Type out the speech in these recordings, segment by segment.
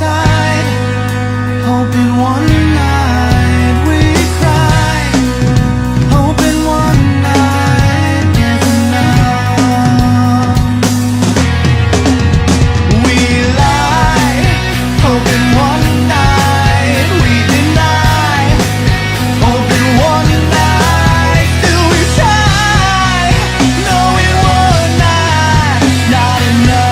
side, hoping one night we'd cry, hoping one night is enough. We lie, hoping one night we deny, hoping one night till we try, knowing one night not enough.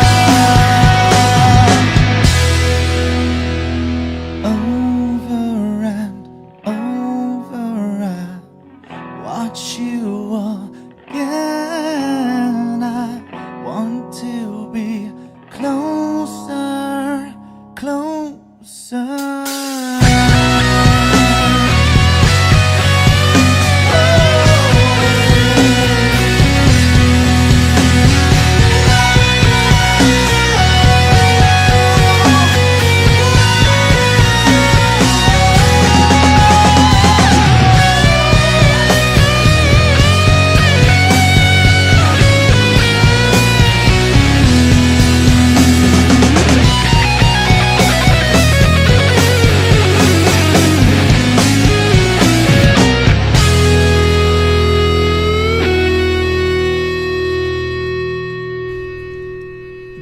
Over and over I watch you again. I want to be closer, closer.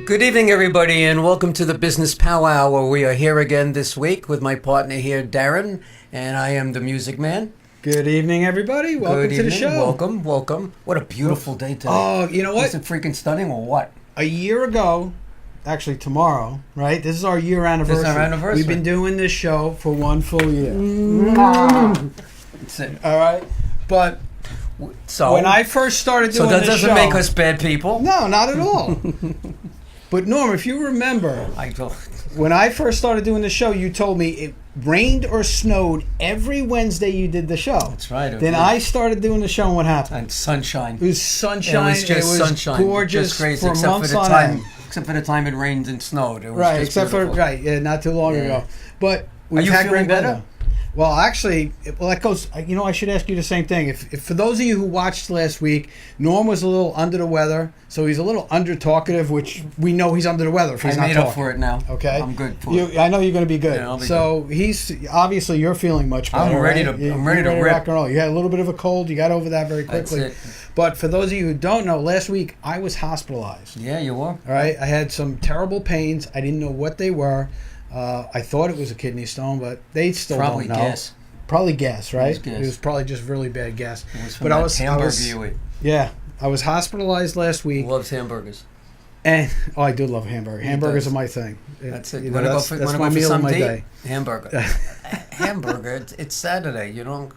Good evening, everybody, and welcome to the Business Powwow, where we are here again this week with my partner here, Darren, and I am the Music Man. Good evening, everybody. Welcome to the show. Welcome, welcome. What a beautiful day today. Oh, you know what? Is it freaking stunning or what? A year ago, actually tomorrow, right? This is our year anniversary. This is our anniversary. We've been doing this show for one full year. That's it. All right? But So when I first started doing that this doesn't show, make us bad people. No, not at all. But Norm, if you remember, when I first started doing the show, you told me it rained or snowed every Wednesday you did the show. That's right. Then I started doing the show, and what happened? And sunshine. It was sunshine. It was just sunshine. Gorgeous, just crazy, for except months for the on time. end. Except for the time it rained and snowed. It was Right, just except beautiful. for not too long ago. But we've you had feeling great better? weather. Well, actually, that goes. I should ask you the same thing. If for those of you who watched last week, Norm was a little under the weather, so he's a little under talkative, which we know he's under the weather if he's I not made talking. up for it now. Okay, I'm good for it. I know you're going to be good. Yeah, I'll be so he's obviously you're feeling much better. I'm ready right? to. I'm ready to rip. rock and roll. You had a little bit of a cold. You got over that very quickly. That's it. But for those of you who don't know, last week I was hospitalized. Yeah, you were. All right, I had some terrible pains. I didn't know what they were. I thought it was a kidney stone, but they still Probably don't know. gas. Probably gas, right? It was gas. It was probably just really bad gas. It was from But that I was hamburger you ate. yeah, I was hospitalized last week, Loves hamburgers. and I do love hamburger. Hamburgers does. are my thing. That's it. You You know, want to go that's for my meal some of my date? day. Hamburger. Hamburger. It's Saturday. You don't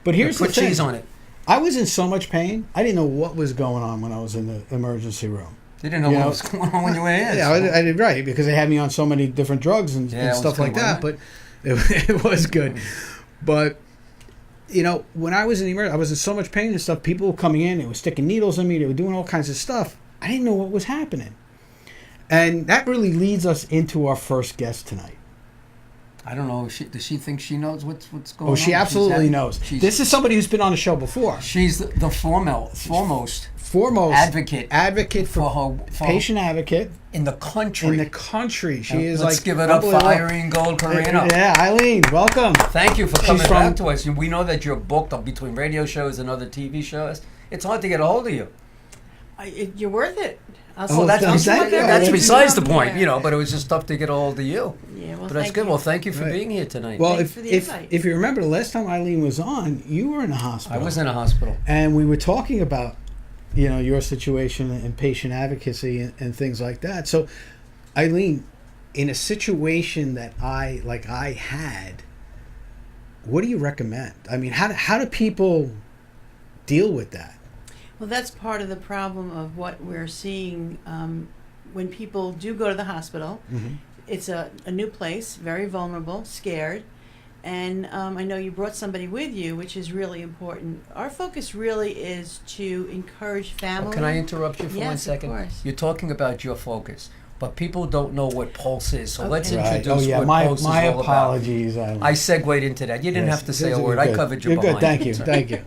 But here's put the thing. cheese on it. I was in so much pain. I didn't know what was going on when I was in the emergency room. You didn't know what was going on when you were in. Yeah, I did right because they had me on so many different drugs and Yeah, it was stuff good, like that. wasn't But it was good. But when I was in the emergency, I was in so much pain and stuff. People were coming in, they were sticking needles in me, they were doing all kinds of stuff. I didn't know what was happening. And that really leads us into our first guest tonight. I don't know. Does she think she knows what's going on? Oh, she absolutely knows. She's, This is somebody who's been on the show before. She's the foremost advocate for her patient advocate in the country. She is Let's like, give it up for unbelievable. Irene Gold Carino. Yeah, Eileen, welcome. Thank you for coming She's back to us. We know that you're booked up between radio shows and other TV shows. It's hard to get a hold of you. You're worth it. That's besides the point, but it was just tough to get a hold of you. Yeah, well, But that's good. Well, thank you for being here tonight. Well, Thanks for the invite. if you remember, the last time Eileen was on, you were in a hospital. I was in a hospital. And we were talking about, your situation and patient advocacy and things like that. So, Eileen, in a situation that I had, what do you recommend? I mean, how do people deal with that? Well, that's part of the problem of what we're seeing when people do go to the hospital. Mm-hmm. It's a new place, very vulnerable, scared. And I know you brought somebody with you, which is really important. Our focus really is to encourage families. Can I interrupt you for 1 Yes, second? of course. You're talking about your focus. but people don't know what Pulse is. So let's Okay. Right. introduce Oh yeah, what my Pulse is all apologies. about. I segued into that. You didn't Yes, have to say a you're word. I good. covered your You're behind. good. Thank you. Thank you.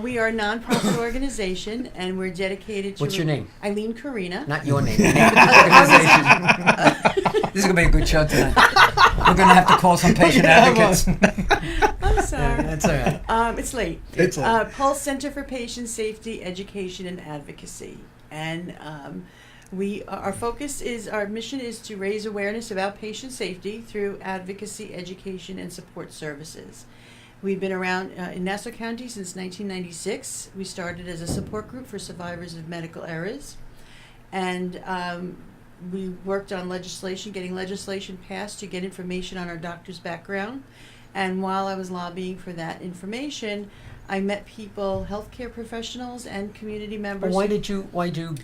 We are a nonprofit organization, and we're dedicated to. What's your name? Eileen Karina. Not your name. The name of the organization. This is gonna be a good show tonight. We're gonna have to call some patient advocates. I'm sorry. That's all right. It's late. It's Pulse Center for Patient Safety, Education, and Advocacy, and our mission is to raise awareness about patient safety through advocacy, education, and support services. We've been around in Nassau County since 1996. We started as a support group for survivors of medical errors, and we worked on getting legislation passed to get information on our doctor's background. And while I was lobbying for that information, I met people, healthcare professionals, and community members. Why did you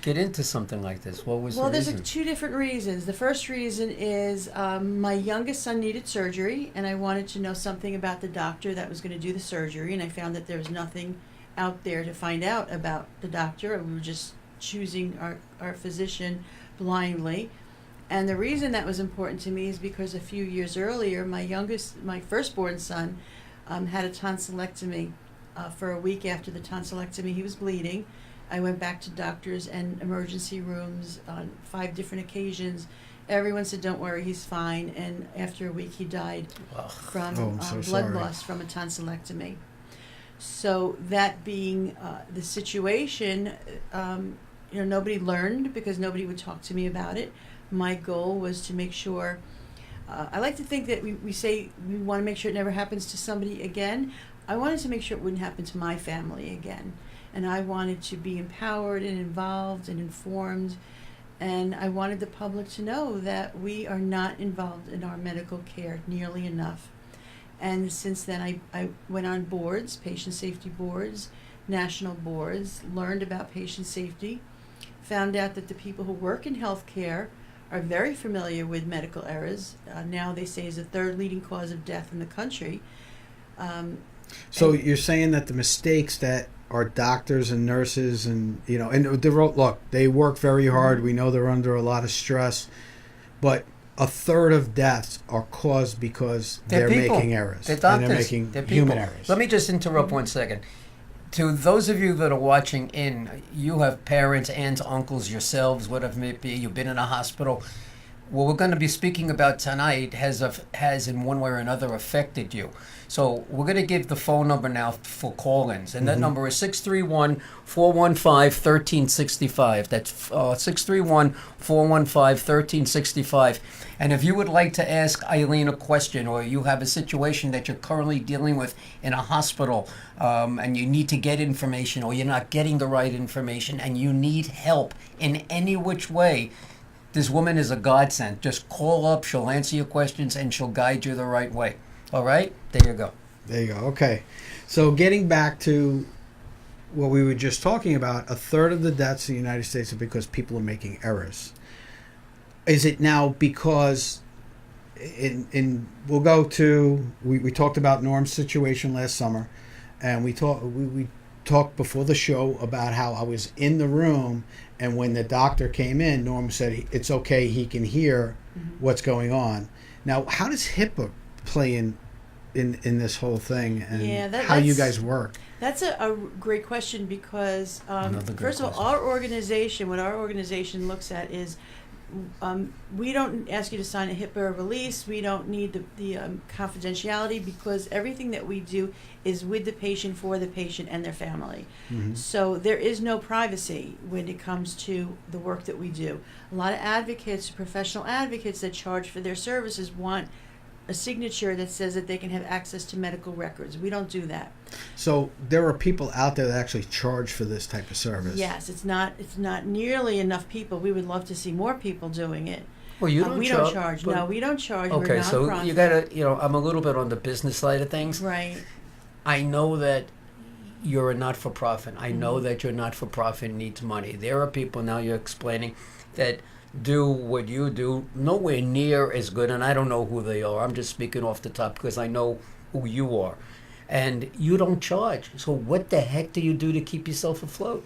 get into something like this? What was Well, the there's reason? two different reasons. The first reason is my youngest son needed surgery, and I wanted to know something about the doctor that was going to do the surgery, and I found that there was nothing out there to find out about the doctor. We were just choosing our physician blindly. And the reason that was important to me is because a few years earlier, my firstborn son had a tonsillectomy. For a week after the tonsillectomy, he was bleeding. I went back to doctors and emergency rooms on 5 different occasions. Everyone said, "Don't worry, he's fine." And after a week, he died from I'm so blood sorry. loss from a tonsillectomy. So that being the situation, nobody learned because nobody would talk to me about it. My goal was to make sure. I like to think that we say we want to make sure it never happens to somebody again. I wanted to make sure it wouldn't happen to my family again. And I wanted to be empowered and involved and informed. And I wanted the public to know that we are not involved in our medical care nearly enough. And since then, I went on boards, patient safety boards, national boards, learned about patient safety, found out that the people who work in healthcare are very familiar with medical errors. Now they say is the 3rd leading cause of death in the country. So you're saying that the mistakes that our doctors and nurses and look, they work very hard. We know they're under a lot of stress, but a third of deaths are caused because they're people. making errors. They're doctors. And they're making They're human people. errors. Let me just interrupt 1 second. To those of you that are watching you have parents, aunts, uncles, yourselves, whatever it may be, you've been in a hospital. What we're going to be speaking about tonight has in one way or another affected you. So we're going to give the phone number now for call-ins, and that number is 631-415-1365. That's 631-415-1365. And if you would like to ask Eileen a question, or you have a situation that you're currently dealing with in a hospital, and you need to get information, or you're not getting the right information, and you need help in any which way, this woman is a godsend. Just call up, she'll answer your questions, and she'll guide you the right way. All right? There you go. There you go. Okay. So getting back to what we were just talking about, a third of the deaths in the United States are because people are making errors. Is it now because we'll go to, we talked about Norm's situation last summer, and we talked before the show about how I was in the room, and when the doctor came in, Norm said it's okay, he can hear what's going on. Now, how does HIPAA play in this whole thing, and how you guys work? That's a great question because, first of all, what our organization looks at is we don't ask you to sign a HIPAA release. We don't need the confidentiality because everything that we do is with the patient, for the patient, and their family. So there is no privacy when it comes to the work that we do. A lot of advocates, professional advocates that charge for their services want a signature that says that they can have access to medical records. We don't do that. So there are people out there that actually charge for this type of service. Yes, it's not nearly enough people. We would love to see more people doing it. Well, you don't we charge. don't charge. No, we don't charge. Okay, We're so nonprofit. you gotta, I'm a little bit on the business side of things. Right. I know that you're a not-for-profit. I know that your not-for-profit needs money. There are people, now you're explaining, that do what you do nowhere near as good, and I don't know who they are. I'm just speaking off the top because I know who you are. And you don't charge. So what the heck do you do to keep yourself afloat?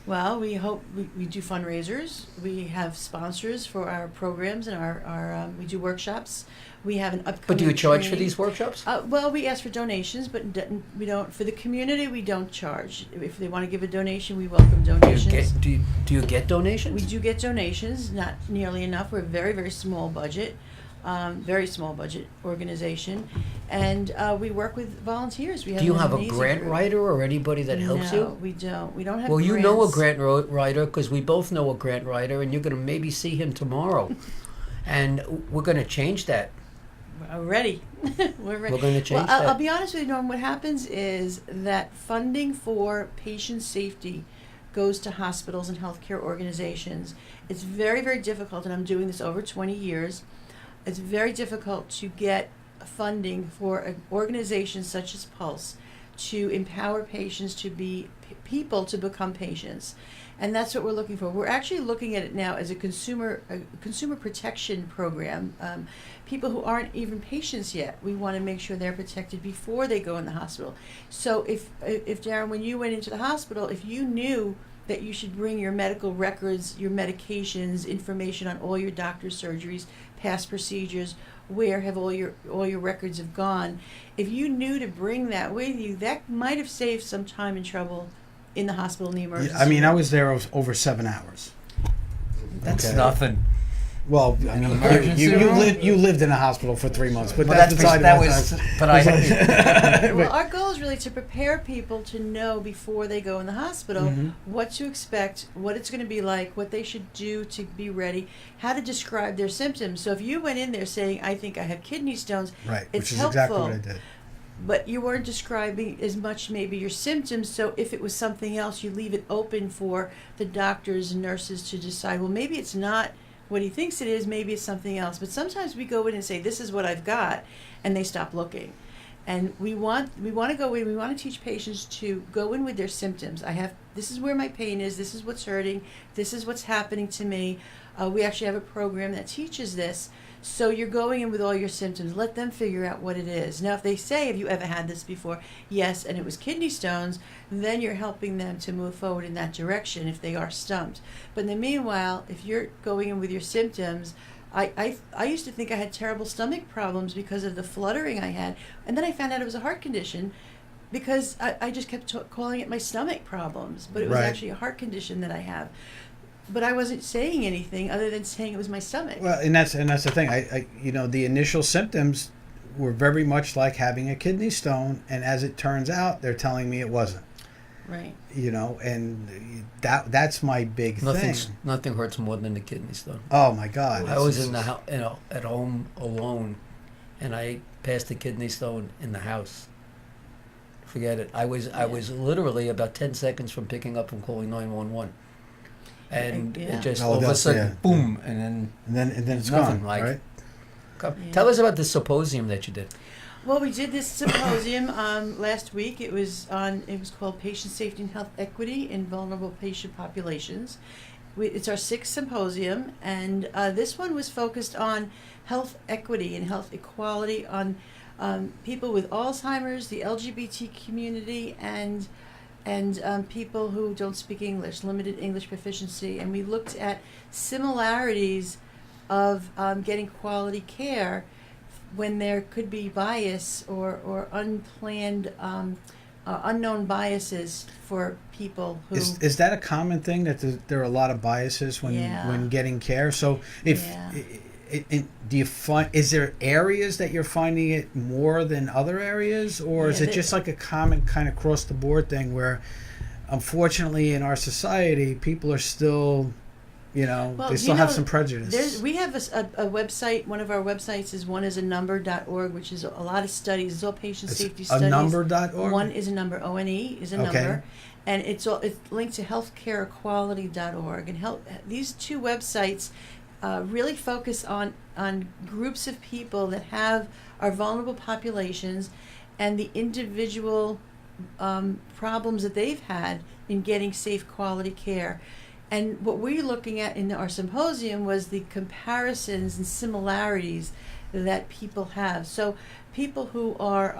Well, we hope we do fundraisers. We have sponsors for our programs and we do workshops. We have an upcoming. But do you charge for training. these workshops? Well, we ask for donations, but we don't. For the community, we don't charge. If they want to give a donation, we welcome donations. Do you get donations? We do get donations, not nearly enough. We're a very, very small budget. Very small budget organization, and we work with volunteers. We have Do you an have a amazing grant group. writer or anybody that helps No, you? we don't. We don't have. Well, you know a grants. grant writer because we both know a grant writer, and you're going to maybe see him tomorrow. And we're going to change that. We're ready. We're ready. We're going to change Well, that. I'll be honest with you, Norm. What happens is that funding for patient safety goes to hospitals and healthcare organizations. It's very, very difficult, and I'm doing this over 20 years. It's very difficult to get funding for an organization such as Pulse to empower patients to be people to become patients. And that's what we're looking for. We're actually looking at it now as a consumer protection program. People who aren't even patients yet, we want to make sure they're protected before they go in the hospital. So if Darren, when you went into the hospital, if you knew that you should bring your medical records, your medications, information on all your doctor's surgeries, past procedures, where have all your records have gone. If you knew to bring that with you, that might have saved some time and trouble in the hospital in the emergency. I mean, I was there over 7 hours. That's Okay. nothing. Well, I mean, emergency room? you lived in a hospital for 3 months, but Well, that's that's beside that the was. point. But I. Well, our goal is really to prepare people to know before they go in the hospital Mhm. what to expect, what it's going to be like, what they should do to be ready, how to describe their symptoms. So if you went in there saying, "I think I have kidney stones," Right, it's which is helpful. exactly what I did. But you weren't describing as much maybe your symptoms, so if it was something else, you leave it open for the doctors and nurses to decide, well, maybe it's not what he thinks it is, maybe it's something else. But sometimes we go in and say, this is what I've got, and they stop looking. And we want to go in, we want to teach patients to go in with their symptoms. This is where my pain is, this is what's hurting, this is what's happening to me. We actually have a program that teaches this. So you're going in with all your symptoms. Let them figure out what it is. Now, if they say, have you ever had this before? Yes, and it was kidney stones, then you're helping them to move forward in that direction if they are stumped. But in the meanwhile, if you're going in with your symptoms, I used to think I had terrible stomach problems because of the fluttering I had. And then I found out it was a heart condition because I just kept calling it my stomach problems. But it was Right. actually a heart condition that I have. But I wasn't saying anything other than saying it was my stomach. Well, and that's the thing. I the initial symptoms were very much like having a kidney stone, and as it turns out, they're telling me it wasn't. Right. And that's my big thing. Nothing hurts more than the kidney stone. Oh my God! I was in the at home alone, and I passed a kidney stone in the house. Forget it. I was literally about 10 seconds from picking up and calling 911. And Yeah. it just Oh, all of a that's- sudden, yeah. boom, and and then it's nothing gone, like- right? then Yeah. tell us about the symposium that you did. Well, we did this symposium last week. It was called Patient Safety and Health Equity in Vulnerable Patient Populations. It's our 6th symposium, and this one was focused on health equity and health equality on people with Alzheimer's, the LGBT community, and people who don't speak English, limited English proficiency. And we looked at similarities of getting quality care when there could be bias or unplanned, unknown biases for people who... Is that a common thing that there are a lot of biases when getting care? So if do you find, is there areas that you're finding it more than other areas, or is it just like a common kind of across the board thing where unfortunately in our society people are still they still have some prejudice? We have a website. One of our websites is oneisAnumber.org, which is a lot of studies. It's all patient safety studies. Anumber.org? One is a number. ONE is a number, and it's linked to healthcareequality.org. And these two websites really focus on groups of people that are vulnerable populations, and the individual problems that they've had in getting safe quality care. And what we're looking at in our symposium was the comparisons and similarities that people have. So people who are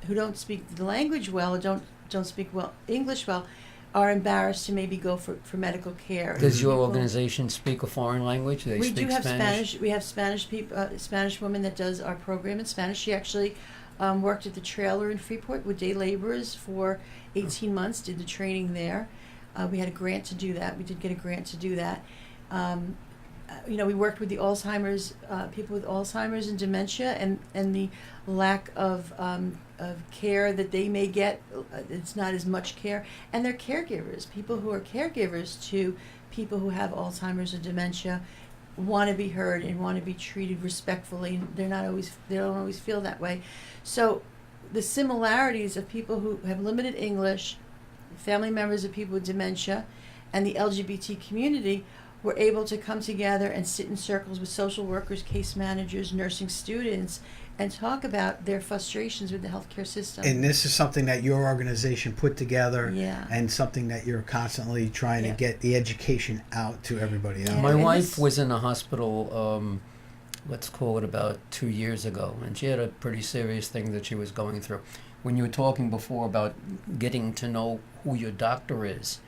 who don't speak the language well, or don't speak English well, are embarrassed to maybe go for medical care. Does your People- organization speak a foreign language? Do they we speak do have Spanish? Spanish. We have Spanish people, Spanish woman that does our program in Spanish. She actually worked at the trailer in Freeport with day laborers for 18 months. Did the training there. We had a grant to do that. We did get a grant to do that. We worked with the Alzheimer's people with Alzheimer's and dementia, and the lack of care that they may get. It's not as much care, and they're caregivers. People who are caregivers to people who have Alzheimer's or dementia want to be heard and want to be treated respectfully. They don't always feel that way. So the similarities of people who have limited English, family members of people with dementia, and the LGBT community were able to come together and sit in circles with social workers, case managers, nursing students, and talk about their frustrations with the healthcare system. And this is something that your organization put together, Yeah. and something that you're constantly trying to get the education out to everybody else. Yeah. My and wife this- was in the hospital, let's call it about 2 years ago, and she had a pretty serious thing that she was going through. When you were talking before about getting to know who your doctor is,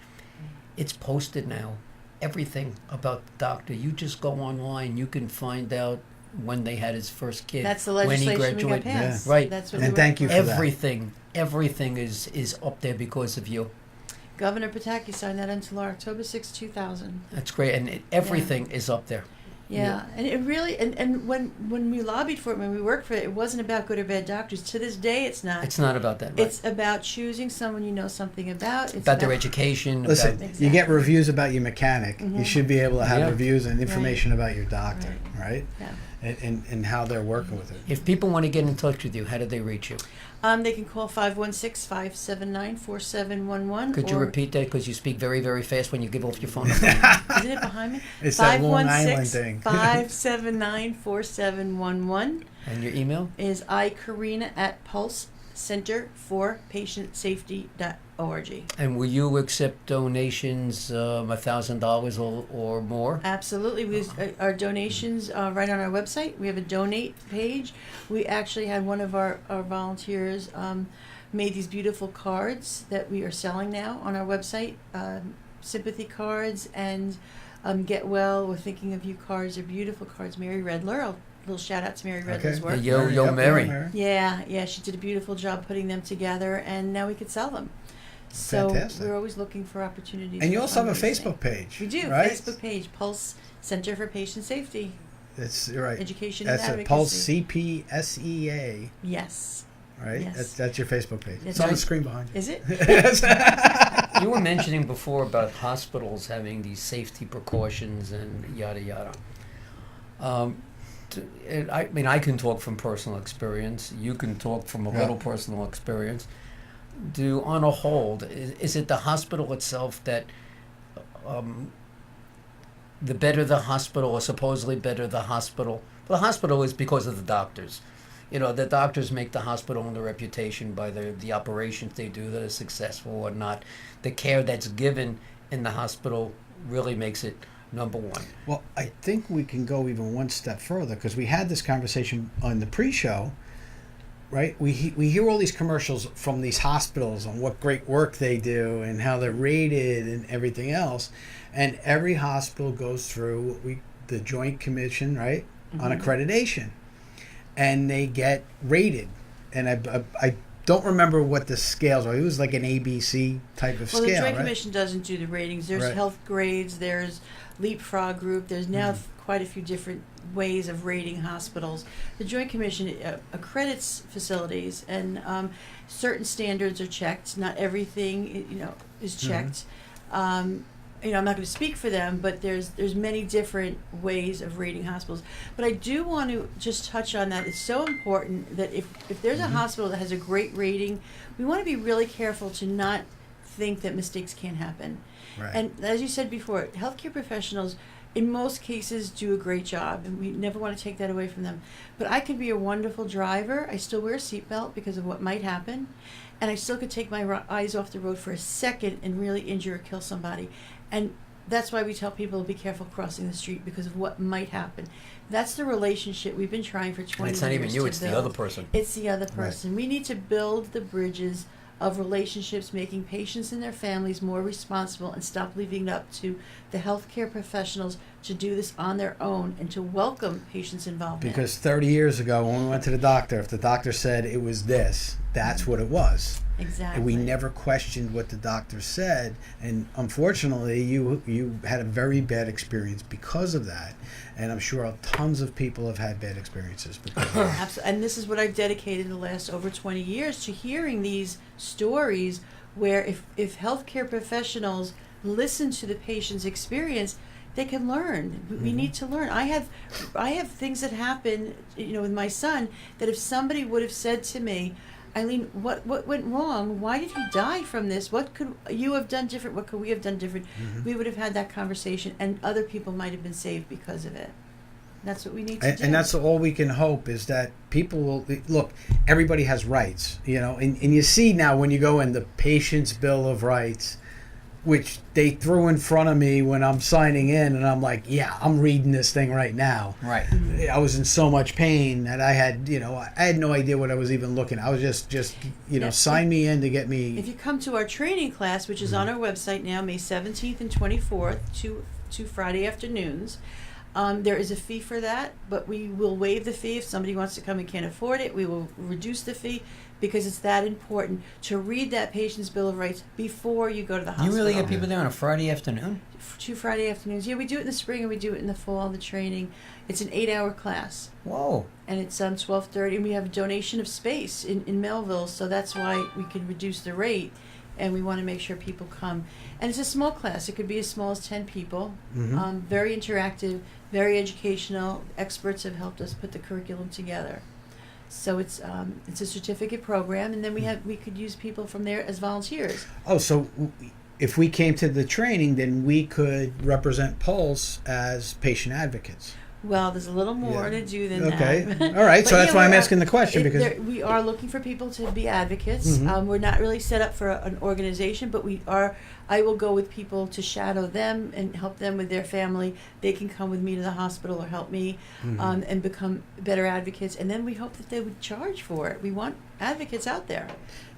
it's posted now. Everything about the doctor. You just go online, you can find out when they had his first kid. That's the when he legislation we got graduated. passed. Yeah. Right. That's what And we thank you for that. Everything is up there because of you. Governor Pataki signed that into law October 6, 2000. That's great, and everything is up there. Yeah, and it really, and when we lobbied for it, when we worked for it, it wasn't about good or bad doctors. To this day, it's not. It's not about that. Right? It's about choosing someone you know something about. It's about their education. Listen, about, you get Exactly. reviews about your mechanic. You Mhm. should be able to have Yeah. reviews and information about your doctor, right? Yeah. And how they're working with it. if people want to get in touch with you, how do they reach you? They can call 516-579-4711. Could you or- repeat that, because you speak very, very fast when you give off your phone number? Isn't it behind me? It's that Long Island thing. 516-579-4711 And your email? is iCarina@PulseCenterForPatientSafety.org. And will you accept donations $1,000 or more? Absolutely. Our donations right on our website. We have a donate page. We actually had one of our volunteers made these beautiful cards that we are selling now on our website. Sympathy cards and Get Well, We're Thinking of You cards. They're beautiful cards. Mary Redler. A little shout out to Mary Redler's work. Yo, Mary. Yeah, she did a beautiful job putting them together, and now we could sell them. So Fantastic. we're always looking for opportunities. And you for also have a fundraising. Facebook page. We do, right? Facebook page, Pulse Center for Patient Safety, That's right. Education That's and a Advocacy. Pulse CPSEA, Yes. right? Yes. That's your Facebook page. That's It's on the right. screen behind you. Is it? You were mentioning before about hospitals having these safety precautions and yada yada. And I mean, I can talk from personal experience. You can talk from a Yeah. little personal experience. On a whole, is it the hospital itself that the better the hospital, or supposedly better the hospital? The hospital is because of the doctors. You know, the doctors make the hospital and the reputation by the operations they do that are successful or not. The care that's given in the hospital really makes it number one. Well, I think we can go even one step further, because we had this conversation on the pre-show, right? We hear all these commercials from these hospitals on what great work they do and how they're rated and everything else, and every hospital goes through the Joint Commission, right, on accreditation, and they get rated. And I don't remember what the scales are. It was like an ABC type of Well, the scale, Joint right? Commission doesn't do the ratings. There's Right. health grades. There's Leapfrog Group. There's now quite a few different ways of rating hospitals. The Joint Commission accredits facilities, and certain standards are checked. Not everything, is checked. I'm not going to speak for them, but there's many different ways of rating hospitals. But I do want to just touch on that. It's so important that if there's a hospital that has a great rating, we want to be really careful to not think that mistakes can't happen. Right. And as you said before, healthcare professionals in most cases do a great job, and we never want to take that away from them. But I could be a wonderful driver. I still wear a seatbelt because of what might happen, and I still could take my eyes off the road for a second and really injure or kill somebody. And that's why we tell people to be careful crossing the street, because of what might happen. That's the relationship we've been trying for 20 And years it's not even you, to it's the build. other person. It's the other person. We need to build the bridges of relationships, making patients and their families more responsible, and stop leaving it up to the healthcare professionals to do this on their own, and to welcome patients' involvement. Because 30 years ago, when we went to the doctor, if the doctor said it was this, that's what it was. Exactly. And we never questioned what the doctor said. And unfortunately, you had a very bad experience because of that. And I'm sure tons of people have had bad experiences because of that. Absolutely. And this is what I've dedicated the last over 20 years to, hearing these stories where if healthcare professionals listen to the patient's experience, they can learn. We need to learn. I have things that happen, with my son, that if somebody would have said to me, Eileen, what went wrong? Why did he die from this? What could you have done different? What could we have done different? We would have had that conversation, and other people might have been saved because of it. That's what we need to do. And that's all we can hope, is that people will look. Everybody has rights, and you see now when you go in the Patient's Bill of Rights, which they threw in front of me when I'm signing in, and I'm like, yeah, I'm reading this thing right now. Right. I was in so much pain that I had no idea what I was even looking at. I was just sign me in to get me. If you come to our training class, which is on our website now, May 17th and 24th, two Friday afternoons, there is a fee for that, but we will waive the fee. If somebody wants to come and can't afford it, we will reduce the fee, because it's that important to read that Patient's Bill of Rights before you go to the hospital. You really get people there on a Friday afternoon? 2 Friday afternoons. Yeah, we do it in the spring and we do it in the fall, the training. It's an 8-hour class. Whoa. And it's 12:30, and we have a donation of space in Melville, so that's why we can reduce the rate, and we want to make sure people come. And it's a small class. It could be as small as 10 people. Very interactive, very educational. Experts have helped us put the curriculum together. So it's a certificate program, and then we could use people from there as volunteers. Oh, so if we came to the training, then we could represent Pulse as patient advocates. Well, there's a little more to do than that. Okay. All right. So that's why I'm asking the question, because we are looking for people to be advocates. We're not really set up for an organization, but we are. I will go with people to shadow them and help them with their family. They can come with me to the hospital or help me and become better advocates. And then we hope that they would charge for it. We want advocates out there.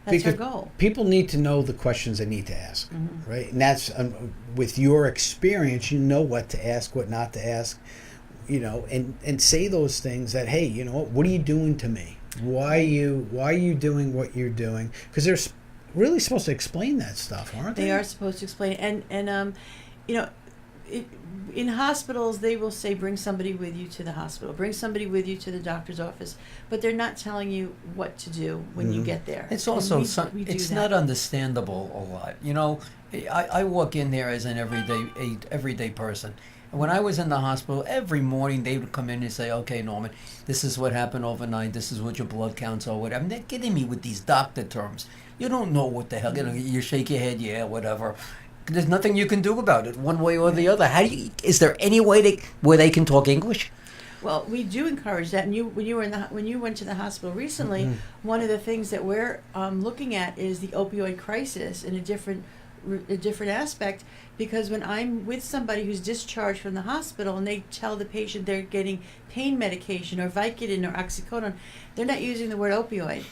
That's our goal. People need to know the questions they need to ask, right? And that's with your experience, you know what to ask, what not to ask. And say those things that, hey, what are you doing to me? Why are you doing what you're doing? Because they're really supposed to explain that stuff, aren't they? They are supposed to explain, and in hospitals they will say, bring somebody with you to the hospital, bring somebody with you to the doctor's office, but they're not telling you what to do when you get there. It's also it's not understandable a lot. I walk in there as an everyday person. And when I was in the hospital, every morning they would come in and say, okay, Norman, this is what happened overnight. This is what your blood counts are, whatever. And they're getting me with these doctor terms. You don't know what the hell. You shake your head, yeah, whatever. There's nothing you can do about it, one way or the other. Is there any way where they can talk English? Well, we do encourage that. And when you went to the hospital recently, one of the things that we're looking at is the opioid crisis in a different aspect, because when I'm with somebody who's discharged from the hospital and they tell the patient they're getting pain medication or Vicodin or oxycodone, they're not using the word opioid.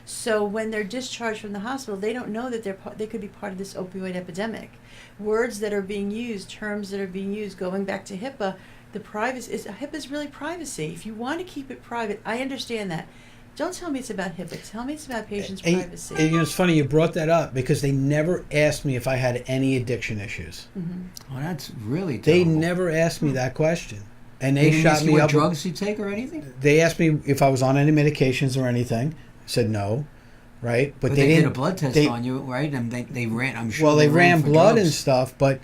So when they're discharged from the hospital, they don't know that they could be part of this opioid epidemic. Words that are being used, terms that are being used, going back to HIPAA, HIPAA is really privacy. If you want to keep it private, I understand that. Don't tell me it's about HIPAA. Tell me it's about patients' privacy. And it's funny you brought that up, because they never asked me if I had any addiction issues. Well, that's really terrible. They never asked me that question. And they shot me what up. Drugs you take or anything? They asked me if I was on any medications or anything. I said no, right? But they did a blood test on you, right? And they ran, I'm sure. Well, they ran blood drugs and stuff, but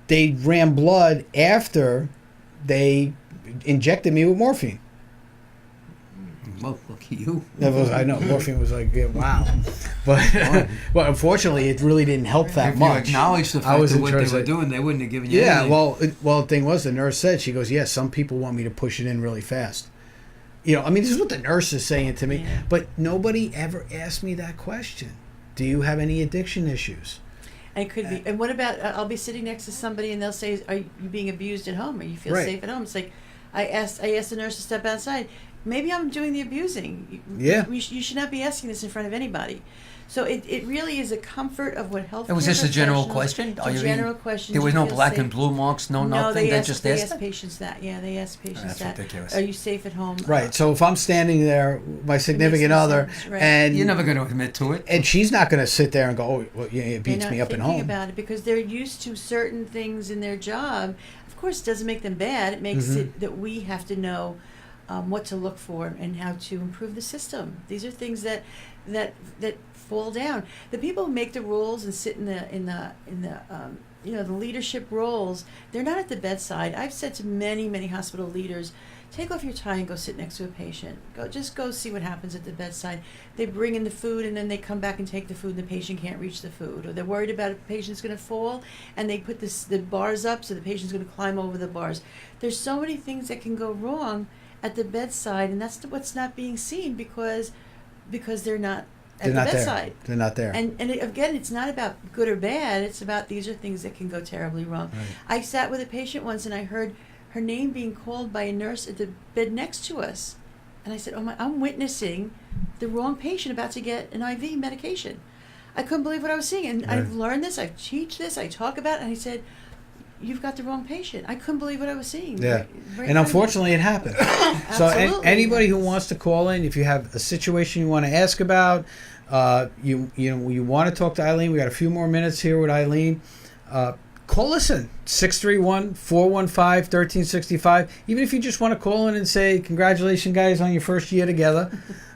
they ran blood after they injected me with morphine. Well, look at you. I know, morphine was like, yeah, wow. But well, unfortunately, it really didn't help that much. If you acknowledged the fact of what they were doing, they wouldn't have given you anything. Well, the thing was, the nurse said, she goes, yes, some people want me to push it in really fast. This is what the nurse is saying to me. Yeah. But nobody ever asked me that question. Do you have any addiction issues? And it could be. And what about, I'll be sitting next to somebody and they'll say, are you being abused at home? Or you feel safe at home? It's like, I asked the nurse to step outside. maybe I'm doing the abusing. Yeah. You should not be asking this in front of anybody. So it really is a comfort of what health. It was just a general professionals- question? It's a general question. There was Do you no feel black safe? and blue marks, no No, nothing? they They ask, just they asked ask it? patients that. Yeah, they ask patients That's that. ridiculous. Are you safe at home? Right. So if I'm standing there, my significant no other, sense, right. and You're never going to admit to it. and she's not going to sit there and go, oh, well, yeah, it They're beats not me up at thinking home. about it because they're used to certain things in their job. Of course, it doesn't make them bad. It makes it that we have to know what to look for and how to improve the system. These are things that fall down. The people who make the rules and sit in the the leadership roles, they're not at the bedside. I've said to many hospital leaders, take off your tie and go sit next to a patient. Go see what happens at the bedside. They bring in the food and then they come back and take the food and the patient can't reach the food. Or they're worried about if the patient's going to fall and they put the bars up so the patient's going to climb over the bars. There's so many things that can go wrong at the bedside, and that's what's not being seen because they're not at They're the not bedside. there. They're not there. And again, it's not about good or bad. It's about these are things that can go terribly wrong. Right. I sat with a patient once and I heard her name being called by a nurse at the bed next to us. And I said, oh my, I'm witnessing the wrong patient about to get an IV medication. I couldn't believe what I was seeing. And Right. I've learned this, I teach this, I talk about it. And I said, you've got the wrong patient. I couldn't believe what I was seeing. Yeah. Right in front And of me. unfortunately, it happens. So Absolutely. anybody who wants to call in, if you have a situation you want to ask about, you want to talk to Eileen, we got a few more minutes here with Eileen. Call us in 631-415-1365. Even if you just want to call in and say, congratulations, guys, on your first year together.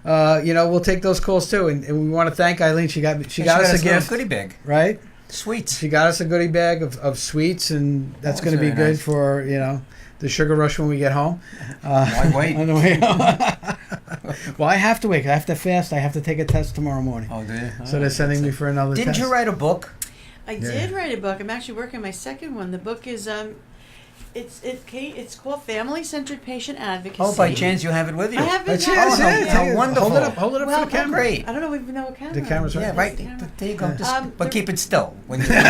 We'll take those calls too. And we want to thank Eileen. She got us a gift, goodie bag. right? Sweets. She got us a goodie bag of sweets, and that's That going was to be very good nice. for the sugar rush when we get home. Why wait? On the way home. Well, I have to wait. I have to fast. I have to take a test tomorrow morning. Oh, do you? So they're sending me for another Didn't test. you write a book? I did write a book. I'm actually working on my second one. The book is it's called Family Centered Patient Advocacy. Oh, by chance you have it with you. I have it. Yes, how- yes, how yes. wonderful. Hold it up Well, for the camera. Great. I don't know even know what camera. The camera's Yeah, right. right. The camera. There you go. Just, The- keep it still. When you Here it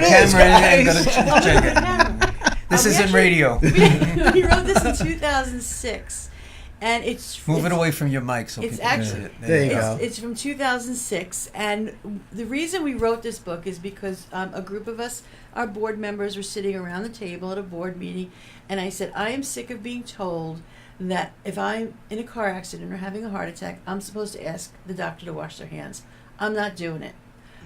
the is, camera guys. and gonna check it. This We isn't actually- radio. We wrote this in 2006, and it's Move it away from your mic so It's people can actually- see it. There you go. It's from 2006, and the reason we wrote this book is because a group of us, our board members, were sitting around the table at a board meeting, and I said, I am sick of being told that if I'm in a car accident or having a heart attack, I'm supposed to ask the doctor to wash their hands. I'm not doing it.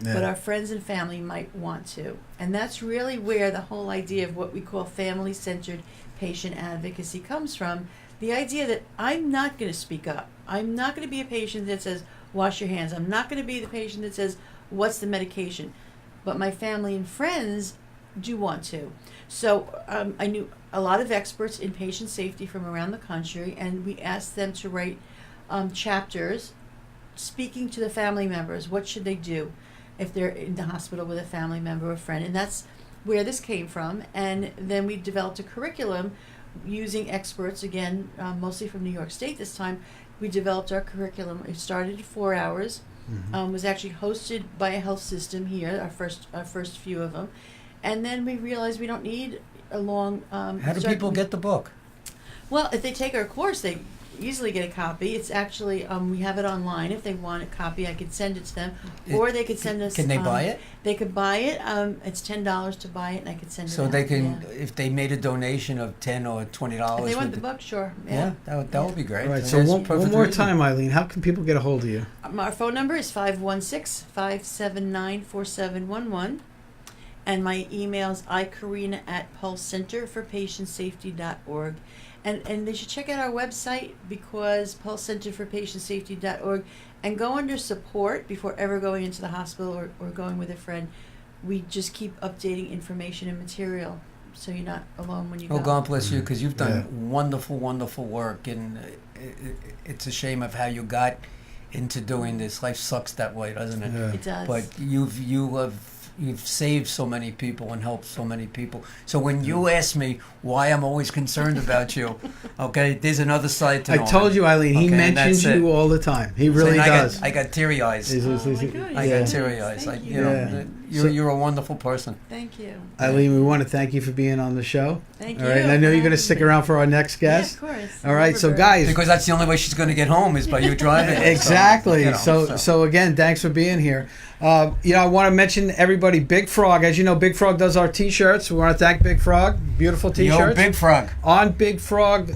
But our friends and family might want to. And that's really where the whole idea of what we call family-centered patient advocacy comes from. The idea that I'm not going to speak up. I'm not going to be a patient that says, wash your hands. I'm not going to be the patient that says, what's the medication? But my family and friends do want to. So I knew a lot of experts in patient safety from around the country, and we asked them to write chapters speaking to the family members. What should they do if they're in the hospital with a family member or friend? And that's where this came from. And then we developed a curriculum using experts, again, mostly from New York State this time. We developed our curriculum. It started at 4 hours, was actually hosted by a health system here, our first few of them. And then we realized we don't need a long... How do people get the book? Well, if they take our course, they easily get a copy. It's actually, we have it online. If they want a copy, I could send it to them. Or they could send us... Can they buy it? They could buy it. It's $10 to buy it, and I could send it So out. they can, Yeah. if they made a donation of $10 or $20. If they want would- the book, sure. Yeah, that would be great. All right, And so that's one perfectly more reasonable. time, Eileen. How can people get a hold of you? Our phone number is 516-579-4711. And my email is ikarina@pulsecenterforpatientsafety.org. And they should check out our website, because pulsecenterforpatientsafety.org, and go under support before ever going into the hospital or going with a friend. We just keep updating information and material, so you're not alone when you go. Oh, God bless you, because you've done Yeah. wonderful, wonderful work, and it's a shame of how you got into doing this. Life sucks that way, doesn't it? Yeah. It does. But you have you've saved so many people and helped so many people. So when you ask me why I'm always concerned about you, okay, there's another side to I told you, Eileen. He Okay, and mentions that's you it. all the time. He really does. I got teary eyes. I got teary eyes. Thank you. You know, you're a wonderful person. Thank you. Eileen, we want to thank you for being on the show. Thank All you. right, and I know for you're going to having stick me. around for our next guest. Yeah, of course. All right, so Never guys, Because that's the only way she's going to get home is by you driving. exactly. So, So again, thanks for being here. I want to mention everybody. Big Frog, as you know, Big Frog does our T-shirts. We want to thank Big Frog. Beautiful T-shirts. Yo, Big Frog. On Big Frog,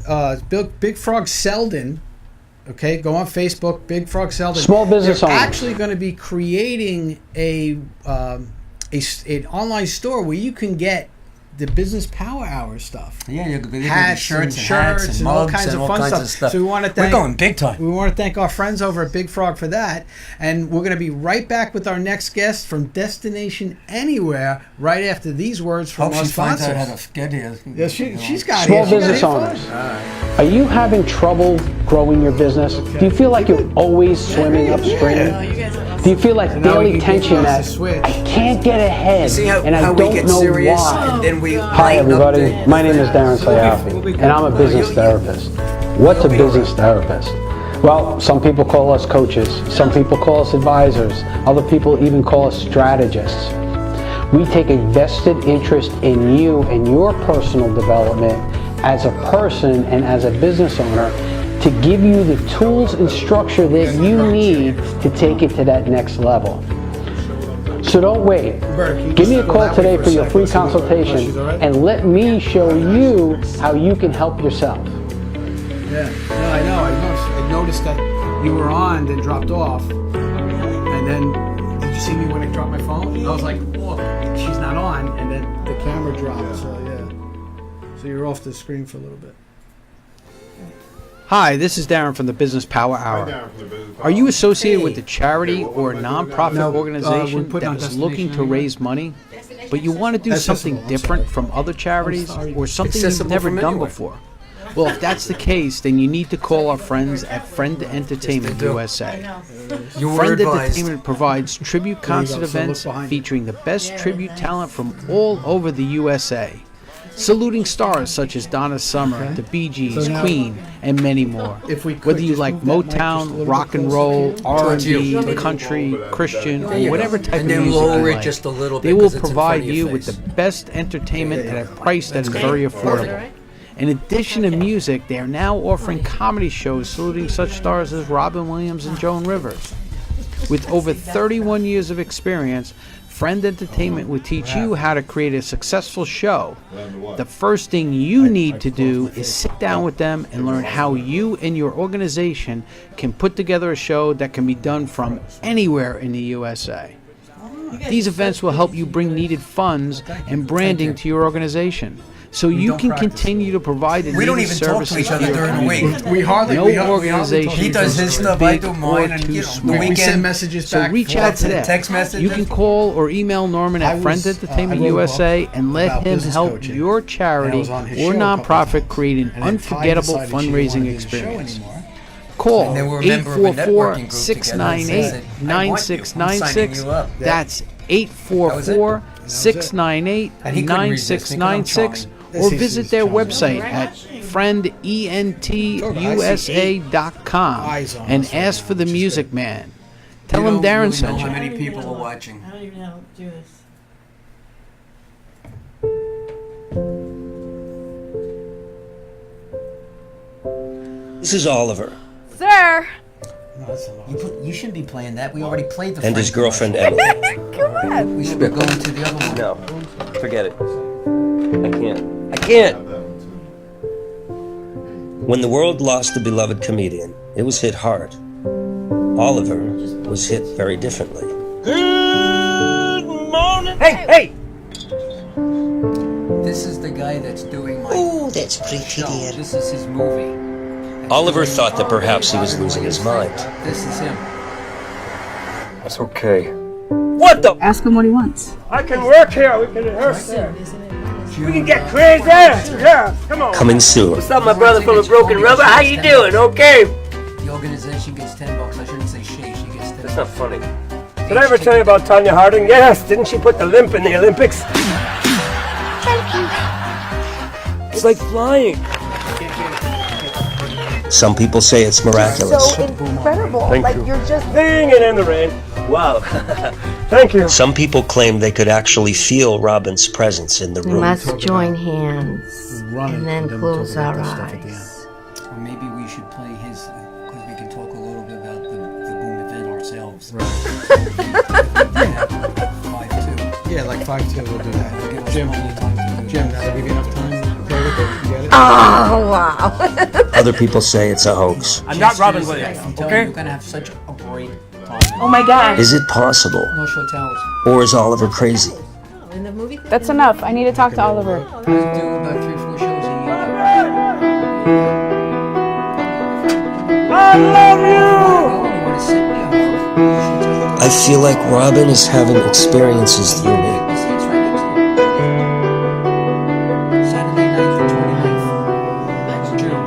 Big Frog Selden. Okay, go on Facebook, Big Frog Selden. Small business They're owners. actually going to be creating an online store where you can get the Business Power Hour stuff. Yeah, you're going to Hats shirts and hats shirts and and all mugs kinds and of all fun kinds stuff. of stuff. So we want to thank. We're going big time. We want to thank our friends over at Big Frog for that. And we're going to be right back with our next guest from Destination Anywhere right after these words from Hope our she finds sponsors. out how to get here. Yeah, she's got Small it. She got business it for owners. us. Are you having trouble growing your business? Do you feel like you're always swimming upstream? Oh, you guys are awesome. Do you feel like now we daily can tension get that across the switch. I can't get ahead See how, and I how we don't get know serious why? and then we Hi lighten up everybody, the- my name is Darren Sayafi and I'm a business therapist. What's a business therapist? Well, some people call us coaches, some people call us advisors, other people even call us strategists. We take a vested interest in you and your personal development as a person and as a business owner to give you the tools and structure that you need to take it to that next level. So don't wait. Give me a call today for your free consultation and let me show you how you can help yourself. Yeah, no, I know. I noticed that you were on, then dropped off, and then did you see me when I dropped my phone? I was like, oh, she's not on, and then the camera dropped. So yeah, so you're off the screen for a little bit. Hi, this is Darren from the Business Power Hour. Are you associated with a charity or a nonprofit organization that is looking to raise money, but you want to do something different from other charities or something you've Accessible never from done anywhere. before? Well, if that's the case, then you need to call our friends at Friend Entertainment do. USA. You were Friend advised. Entertainment provides tribute concert So look events behind you. featuring the best tribute talent from all over the USA. Saluting stars such as Donna Summer, the Bee Gees, So now- Queen, and many more. If we could Whether you just like move that mic just a Motown, little rock bit and closer roll, to you. Towards you. R&B, Towards country, Christian, There you or whatever go. type And of then music you lower it like, just a little bit they will 'cause it's in front provide of your you with face. the best entertainment at a price that is very affordable. In addition to music, they are now offering comedy shows saluting such stars as Robin Williams and Joan Rivers. With over 31 years of experience, Friend Entertainment will teach you how to create a successful show. The first thing you need to do is sit down with them and learn how you and your organization can put together a show that can be done from anywhere in the USA. These events will help you bring needed funds and branding to your organization, so you can continue to provide the We don't needed even talk to services each other your during the community. week. We hardly. No we hardly organization talk. He does his is too stuff, I big do or mine, and too you know, small. the We weekend. send messages So back. reach out What's it, today. text messages? You can call or email Norman I at was, Friend I Entertainment wrote a book USA and let about him business help coaching, your and I charity was on his or show a couple nonprofit times. create an And then Ty unforgettable decided she didn't fundraising wanna do the show experience. anymore. Call And then we're a member of a networking group together. 844-698-9696. I want you. I'm signing you up. That's That 844-698-9696. Or visit their website at friendentUSA.com and ask for the Music Man. Tell You him don't Darren really sent know how you. many people are watching. I don't even know how to do this. This is Oliver Sir! You shouldn't be playing that. We already played the and his Frank girlfriend commercial. Emily. Come on! We should be going to the other one. No, forget it. I can't. I can't! When the world lost a beloved comedian, it was hit hard. Oliver was hit very differently. Good morning! Hey, hey! This is the guy that's doing my Oh, that's pretty, show. dear. This is his movie. Oliver thought that perhaps he was losing his mind. This is him. That's okay. What the? Ask him what he wants. I can work here. We can rehearse there. We can get crazy. Yeah, come on. Coming soon. What's up, my brother from a broken rubber? How you doing? Okay. The organization gets $10. I shouldn't say she gets 10. That's not funny. Did I ever tell you about Tanya Harding? Yes, didn't she put the limp in the Olympics? It's like flying. Some people say it's miraculous. So incredible. Thank like you. you're just Singing in the rain. Wow. Thank you. Some people claim they could actually feel Robin's presence in the we room. must join hands Running and then and then close talk about our that stuff at the eyes. Or maybe we should play his, because we can talk a little bit about the boom event ourselves. Right. Yeah, 5-2. Yeah, like 5-2, we'll do that. Give us Jim, plenty of time to do Jim, that. that'll give you enough time to play with it. You get it? Oh wow. Other people say it's a house. I'm not Robin Williams, I'm telling you, okay? you're going to have such a great time. Oh my god. Is it possible? North Shore Towers. Or is Oliver crazy? In the movie. That's enough. I need to talk to Oliver. Do about 3-4 shows a year. I love you! Oh, you want to sit me? I feel like Robin is having experiences through me. The seat's right next to you. Saturday night, the 29th. That's June.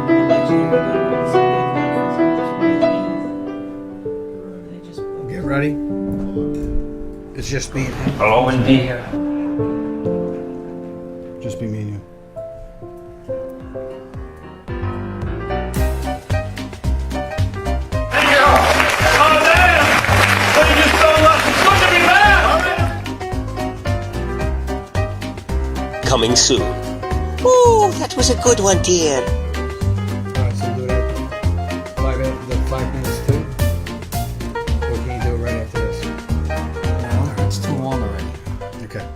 Get ready. It's just me and him. I'll always be here. Just be me and you. Coming soon. Ooh, that was a good one, dear. Alright, so do that. 5 minutes too? Or can you do it right after this? No, it's too long already. Okay.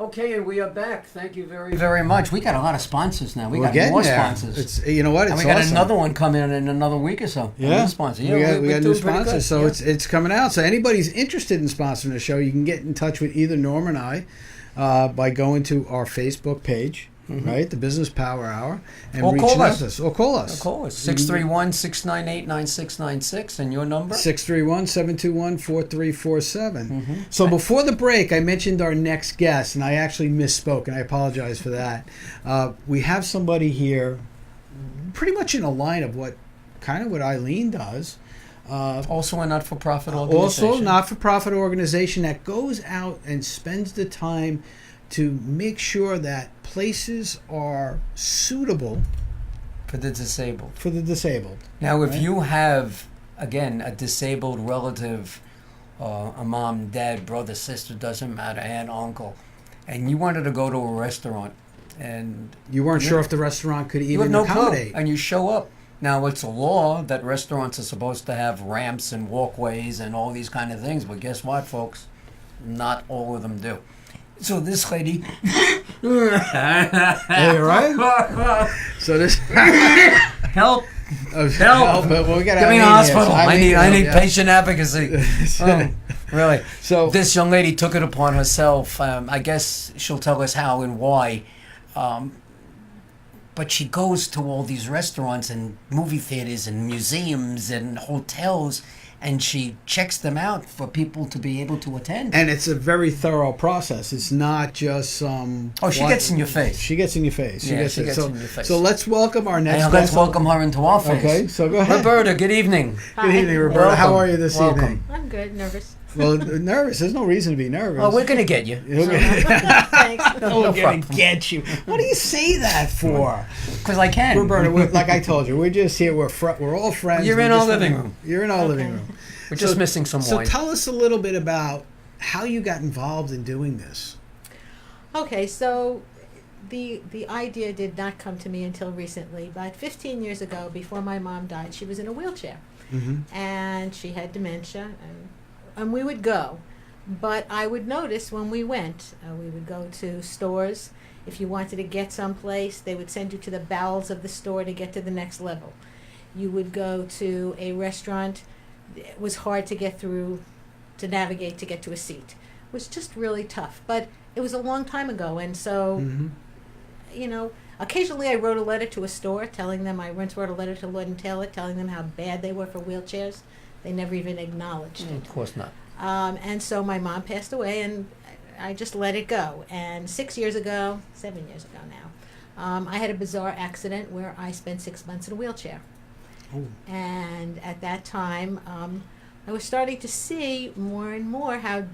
Okay, and we are back. Thank you very, very much. We got a lot of sponsors now. We We're got getting more there. sponsors. It's, you know what? It's And we got awesome. another one coming in another week or so. A Yeah, new sponsor. we got we're new doing pretty sponsors, good. so Yeah. it's coming out. So anybody's interested in sponsoring the show, you can get in touch with either Norm and I by going to our Facebook page, right, the Business Power Hour, and Or reaching call out us. to us. Or call us. Call us 631-698-9696, and your number. 631-721-4347. So before the break, I mentioned our next guest, and I actually misspoke, and I apologize for that. We have somebody here pretty much in a line of what Eileen does. Also a not-for-profit organization. Also, not-for-profit organization that goes out and spends the time to make sure that places are suitable for the disabled. for the disabled. Now, if you have, again, a disabled relative, a mom, dad, brother, sister, doesn't matter, aunt, uncle, and you wanted to go to a restaurant, and You weren't sure if the restaurant could you have even no clue, accommodate. and you show up. Now, it's a law that restaurants are supposed to have ramps and walkways and all these kind of things, but guess what, folks? Not all of them do. So this lady... Hey, right? So this Help! help! But we got Give me a hospital. I need yeah. patient advocacy. Oh, really? So This young lady took it upon herself. I guess she'll tell us how and why. But she goes to all these restaurants and movie theaters and museums and hotels, and she checks them out for people to be able to attend. and it's a very thorough process. It's not just some. Oh, she gets in your face. She gets in your face. Yeah, she it. gets so, in your face. So let's welcome our next And guest. let's welcome her into our face. Okay, so go ahead. Roberta, good evening. Good evening, Roberta. How Welcome. are you this Welcome. evening? I'm good, nervous. Well, nervous. There's no reason to be nervous. Oh, we're going to get you. Thanks. No We're gonna problem. get you. What do you say that for? Because I can. Roberta, like I told you, we're just here. We're all friends. You're We in our just living wanna- room. You're in our living room. We're just missing some So wine. tell us a little bit about how you got involved in doing this. Okay, so the idea did not come to me until recently. But 15 years ago, before my mom died, she was in a wheelchair, and she had dementia, and we would go. But I would notice when we went, we would go to stores. If you wanted to get someplace, they would send you to the bowels of the store to get to the next level. You would go to a restaurant. It was hard to get through, to navigate, to get to a seat. It was just really tough. But it was a long time ago, and so, you know, occasionally I wrote a letter to a store telling them, I once wrote a letter to Lord & Taylor telling them how bad they were for wheelchairs. They never even acknowledged it. Of course not. And so my mom passed away, and I just let it go. And 7 years ago now, I had a bizarre accident where I spent 6 months in a wheelchair. And at that time, I was starting to see more and more how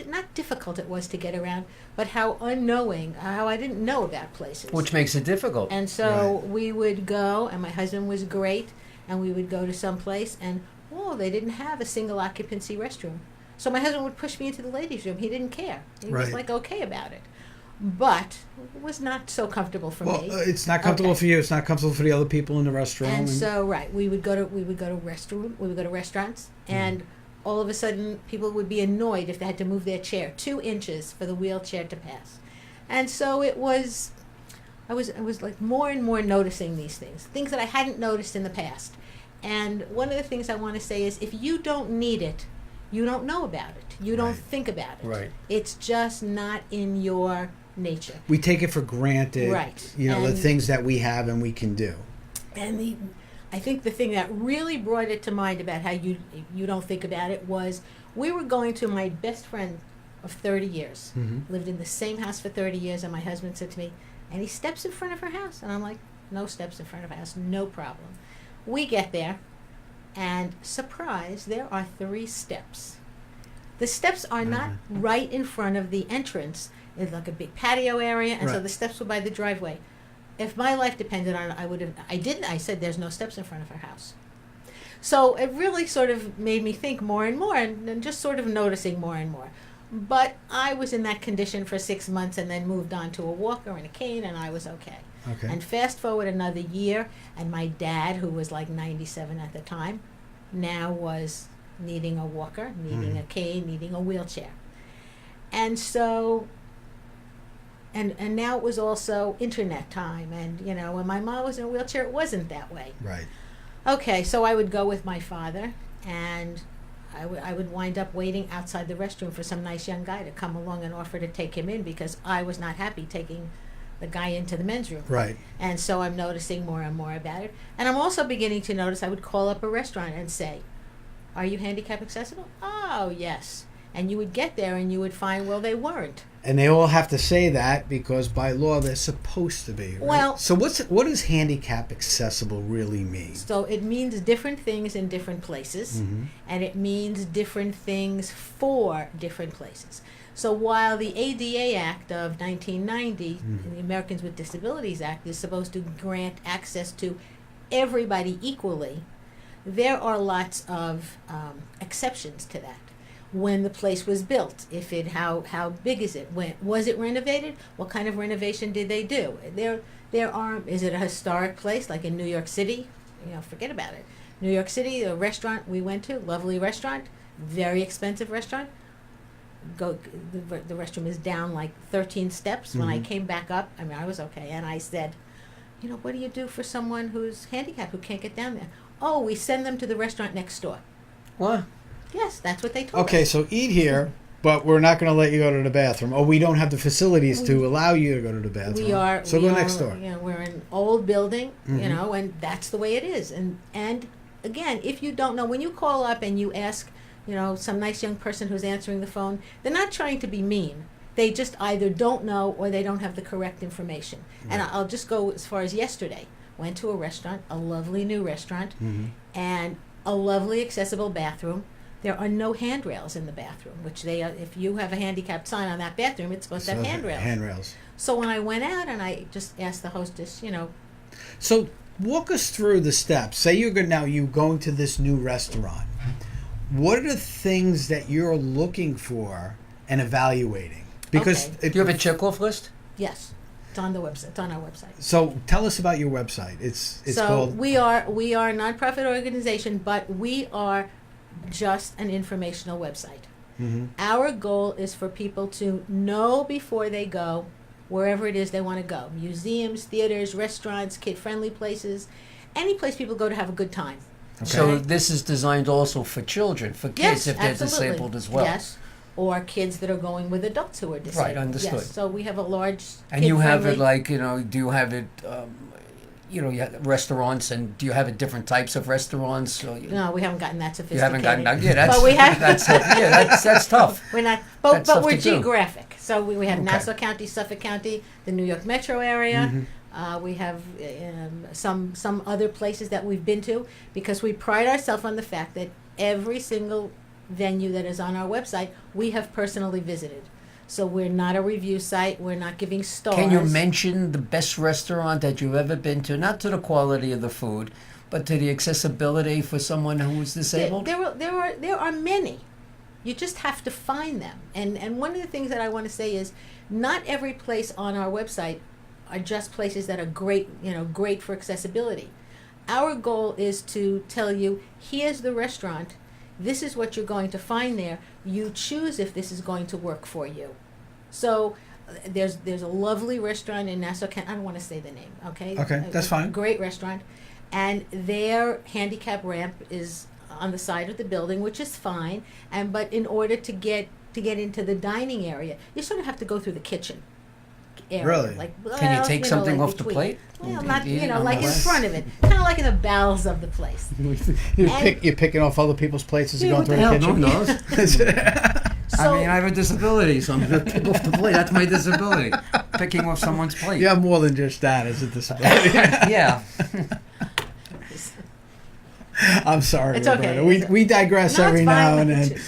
not difficult it was to get around, but how unknowing, how I didn't know about places. Which makes it difficult. And so we would go, and my husband was great, and we would go to some place, and they didn't have a single occupancy restroom. So my husband would push me into the ladies' room. He didn't care. He was like okay about it. But it was not so comfortable for me. It's not comfortable for you. It's not comfortable for the other people in the restaurant. And so we would go to restaurants, and all of a sudden people would be annoyed if they had to move their chair 2 inches for the wheelchair to pass. And so I was like more and more noticing these things that I hadn't noticed in the past. And one of the things I want to say is, if you don't need it, you don't know about it. You don't think about it. Right. It's just not in your nature. We take it for granted. Right. You know, the things that we have and we can do. And I think the thing that really brought it to mind about how you don't think about it was, we were going to my best friend of 30 years, lived in the same house for 30 years, and my husband said to me, any steps in front of her house? And I'm like, no steps in front of her house, no problem. We get there, and surprise, there are 3 steps. The steps are not right in front of the entrance. It's like a big patio area, and so the steps were by the driveway. If my life depended on it, I would have. I didn't. I said there's no steps in front of her house. So it really sort of made me think more and more, and just sort of noticing more and more. But I was in that condition for 6 months, and then moved on to a walker and a cane, and I was okay. And fast forward another year, and my dad, who was like 97 at the time, now was needing a walker, needing a cane, needing a wheelchair. And so, and now it was also internet time, and when my mom was in a wheelchair, it wasn't that way. Right. Okay, so I would go with my father, and I would wind up waiting outside the restroom for some nice young guy to come along and offer to take him in, because I was not happy taking the guy into the men's room. Right. And so I'm noticing more and more about it. And I'm also beginning to notice, I would call up a restaurant and say, are you handicap accessible? Oh, yes. And you would get there and you would find, well, they weren't. And they all have to say that because by law they're supposed to be. Right? Well, so what does handicap accessible really mean? So it means different things in different places, and it means different things for different places. So while the ADA Act of 1990, the Americans with Disabilities Act, is supposed to grant access to everybody equally, there are lots of exceptions to that. When the place was built, how big is it? When was it renovated? What kind of renovation did they do? There are. Is it a historic place like in New York City? Forget about it. New York City, a restaurant we went to, lovely restaurant, very expensive restaurant. The restroom is down like 13 steps. When I came back up, I was okay, and I said, what do you do for someone who's handicapped who can't get down there? Oh, we send them to the restaurant next door. What? Yes, that's what they told us. Okay, so eat here, but we're not going to let you go to the bathroom. Or we don't have the facilities to allow you to go to the bathroom. We are. So go next door. We're in an old building, and that's the way it is. And again, if you don't know, when you call up and you ask, some nice young person who's answering the phone, they're not trying to be mean. They just either don't know or they don't have the correct information. Right. And I'll just go as far as yesterday. Went to a restaurant, a lovely new restaurant, and a lovely accessible bathroom. There are no handrails in the bathroom, which if you have a handicapped sign on that bathroom, it's supposed to have handrails. Handrails. So when I went out and I just asked the hostess, So walk us through the steps. Say you're going to this new restaurant. What are the things that you're looking for and evaluating? Because do you have a checkoff list? Yes. It's on the website. It's on our website. So tell us about your website. It's called. We are a nonprofit organization, but we are just an informational website. Our goal is for people to know before they go wherever it is they want to go. Museums, theaters, restaurants, kid-friendly places, any place people go to have a good time. Okay. So this is designed also for children, for kids, if they're absolutely. disabled as well. Yes. Or kids that are going with adults who are disabled. Right, understood. Yes, so we have a large And you have it like, do you have it, you have restaurants, and do you have it different types of restaurants? So no, we haven't gotten that sophisticated. You haven't gotten that, that's, but we have, that's tough. We're not, but we're geographic. So we have Okay. Nassau County, Suffolk County, the New York metro area. We have some other places that we've been to, because we pride ourselves on the fact that every single venue that is on our website, we have personally visited. So we're not a review site. We're not giving stars. Can you mention the best restaurant that you've ever been to? Not to the quality of the food, but to the accessibility for someone who is disabled? There are many. You just have to find them. And one of the things that I want to say is, not every place on our website are just places that are great, great for accessibility. Our goal is to tell you, here's the restaurant. This is what you're going to find there. You choose if this is going to work for you. So there's a lovely restaurant in Nassau County. I don't want to say the name, okay? Okay, that's fine. Great restaurant. And their handicap ramp is on the side of the building, which is fine. But in order to get into the dining area, you sort of have to go through the kitchen area. Really? Can you take something off the between. plate? Well, not, Eat it on like the in way? front of it. Kind of like in the bowels of the place. You're picking off other people's plates as you Yeah, go what through the the hell, kitchen. no knows? So, I mean, I have a disability, so I'm going to pick off the plate. That's my disability. Picking off someone's plate. You have more than just that as a disability. Yeah. I'm sorry, It's okay. Roberta. We digress No, every it's now fine. and then.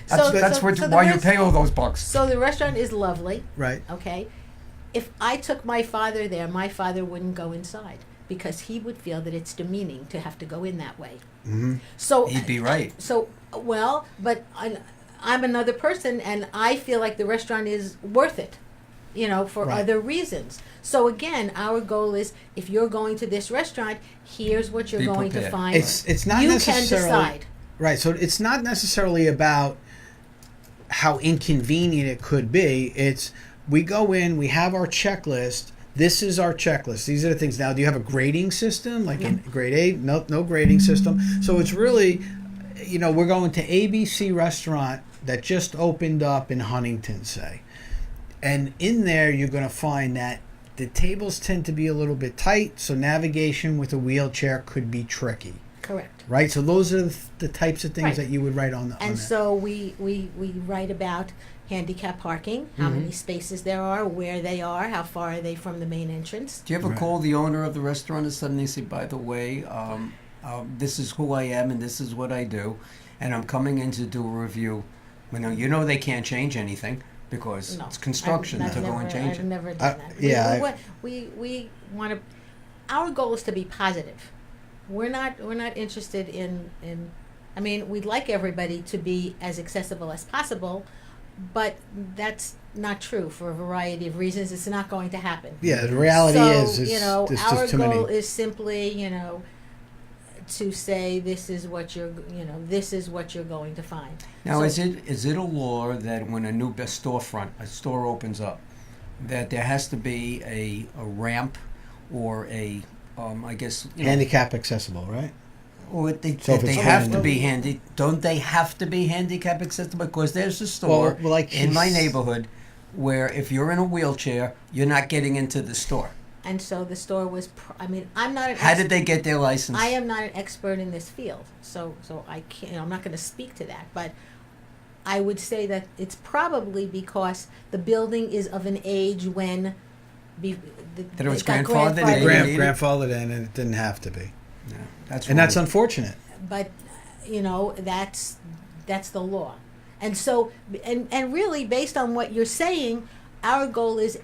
That's why you pay all those bucks. So the restaurant is lovely. Right. Okay. If I took my father there, my father wouldn't go inside because he would feel that it's demeaning to have to go in that way. Mm-hmm. So He'd be right. So, well, but I'm another person, and I feel like the restaurant is worth it, for Right. other reasons. So again, our goal is, if you're going to this restaurant, here's what you're Be going to prepared. find. It's not you necessarily can decide. right. So it's not necessarily about how inconvenient it could be. It's we go in, we have our checklist. This is our checklist. These are the things. Now, do you have a grading system like in grade 8? No grading system. So it's really, we're going to ABC restaurant that just opened up in Huntington, say. And in there, you're going to find that the tables tend to be a little bit tight, so navigation with a wheelchair could be tricky. Correct. Right? So those are the types of things Right. that you would write on the And on that. so we write about handicap parking, how many spaces there are, where they are, how far are they from the main entrance. Do you ever Right. call the owner of the restaurant and suddenly say, by the way, this is who I am and this is what I do, and I'm coming in to do a review? They can't change anything because No, it's construction I've to go and change I've it. never done that. yeah, We want to. Our goal is to be positive. We're not interested in. I mean, we'd like everybody to be as accessible as possible, but that's not true for a variety of reasons. It's not going to happen. Yeah, the reality So, is there's our just too goal many. is simply, to say this is what you're going to find. Now, So- is it a law that when a new a store opens up, that there has to be a ramp or a, I guess, Handicap accessible, right? or they So if it's have to brand be handy. Don't they have to be handicap accessible? Because there's a store Well, like in my he's- neighborhood where if you're in a wheelchair, you're not getting into the store. And so the store was. I'm not. How did they get their license? I am not an expert in this field, so I can't. I'm not going to speak to that, but I would say that it's probably because the building is of an age when. That it was got grandfathered in. Grand, needed- grandfathered in, and it didn't have to be, Yeah, that's and that's wrong. unfortunate. But that's the law, and so and really based on what you're saying, our goal is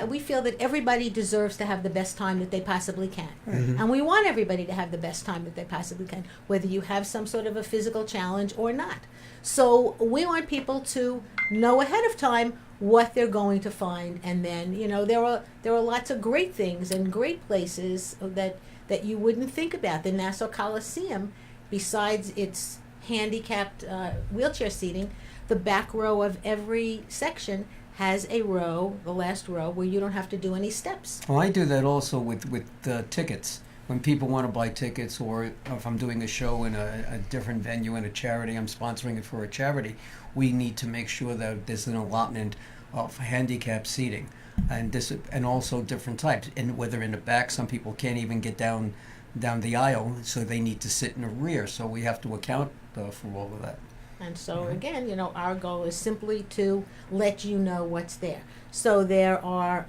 we feel that everybody deserves to have the best time that they possibly can. And we want everybody to have the best time that they possibly can, whether you have some sort of a physical challenge or not. So we want people to know ahead of time what they're going to find, and then there are lots of great things and great places that you wouldn't think about. The Nassau Coliseum, besides its handicapped wheelchair seating, the back row of every section has a row, the last row, where you don't have to do any steps. Well, I do that also with tickets. When people want to buy tickets, or if I'm doing a show in a different venue in a charity, I'm sponsoring it for a charity, we need to make sure that there's an allotment of handicap seating, and also different types. And whether in the back, some people can't even get down the aisle, so they need to sit in the rear. So we have to account for all of that. And so again, our goal is simply to let you know what's there. So there are,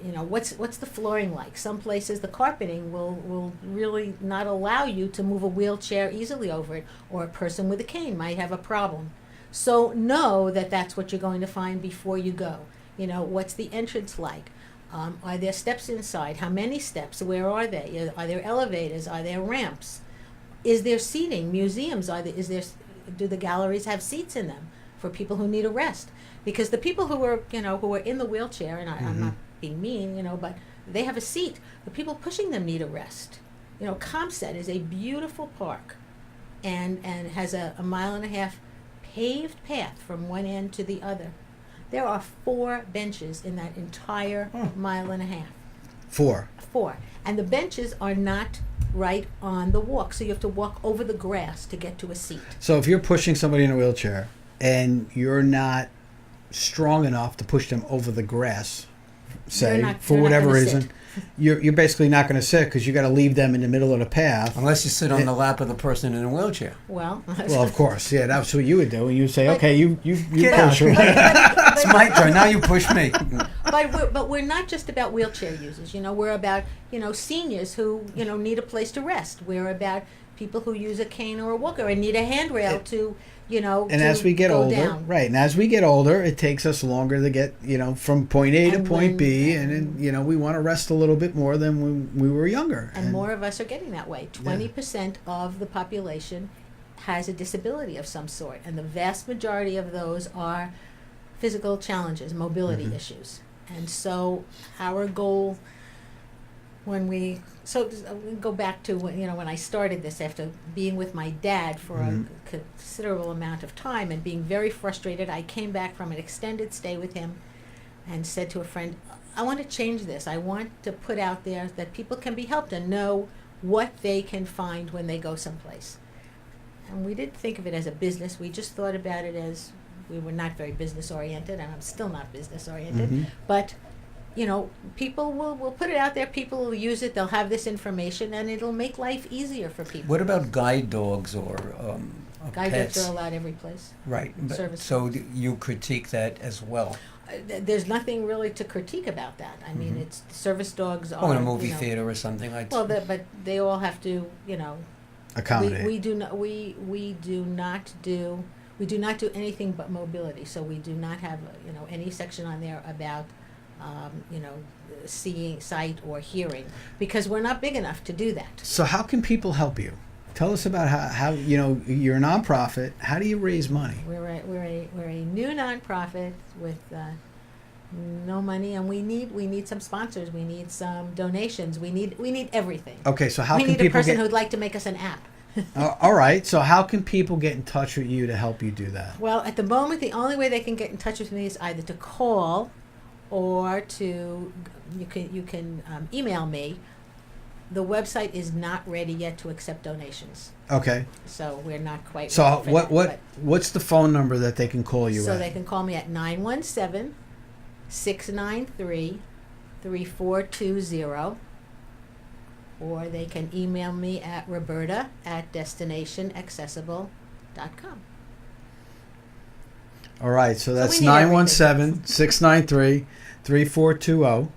what's the flooring like? Some places the carpeting will really not allow you to move a wheelchair easily over it, or a person with a cane might have a problem. So know that that's what you're going to find before you go. What's the entrance like? Are there steps inside? How many steps? Where are they? Are there elevators? Are there ramps? Is there seating? Museums? Do the galleries have seats in them for people who need a rest? Because the people who are in the wheelchair, and I'm not being mean, but they have a seat. The people pushing them need a rest. ComSet is a beautiful park, and has a 1.5 mile paved path from one end to the other. There are 4 benches in that entire 1.5 miles. 4. 4. And the benches are not right on the walk, so you have to walk over the grass to get to a seat. So if you're pushing somebody in a wheelchair and you're not strong enough to push them over the grass, for whatever reason, you're basically not going to sit, because you got to leave them in the middle of the path. Unless you sit on the lap of the person in a wheelchair. Well, of course, yeah, that's what you would do. And you say, okay, you Get push her. It's my turn. Now you push me. But we're not just about wheelchair users. We're about seniors who need a place to rest. We're about people who use a cane or a walker and need a handrail to as we get older, down. right? And as we get older, it takes us longer to get from point A to point B, and then we want to rest a little bit more than when we were younger. And more of us are getting that way. 20% of the population has a disability of some sort, and the vast majority of those are physical challenges, mobility issues. And so our goal, go back to when I started this, after being with my dad for a considerable amount of time and being very frustrated, I came back from an extended stay with him and said to a friend, I want to change this. I want to put out there that people can be helped and know what they can find when they go someplace. And we didn't think of it as a business. We just thought about it as, we were not very business oriented, and I'm still not business oriented, but people will put it out there, people will use it, they'll have this information, and it'll make life easier for people. What about guide dogs or Guide pets? dogs are allowed every place. Right. Service So you critique that as well. There's nothing really to critique about that. I mean, it's service dogs are. Oh, in a movie theater or something like that. Well, but they all have to, accommodate. We do not do anything but mobility. So we do not have any section on there about seeing, sight, or hearing, because we're not big enough to do that. So how can people help you? Tell us about how you're a nonprofit. How do you raise money? We're a new nonprofit with no money, and we need some sponsors. We need some donations. We need everything. Okay, so how we can need people a person who'd like to make us an app. All right. So how can people get in touch with you to help you do that? Well, at the moment, the only way they can get in touch with me is either to call, or you can email me. The website is not ready yet to accept donations. Okay. So we're not quite. So ready for what's the phone number that they can call you at? So they can call me at 917-693-3420, or they can email me at roberta@destinationaccessible.com. All right. So that's we need everything. 917-693-3420.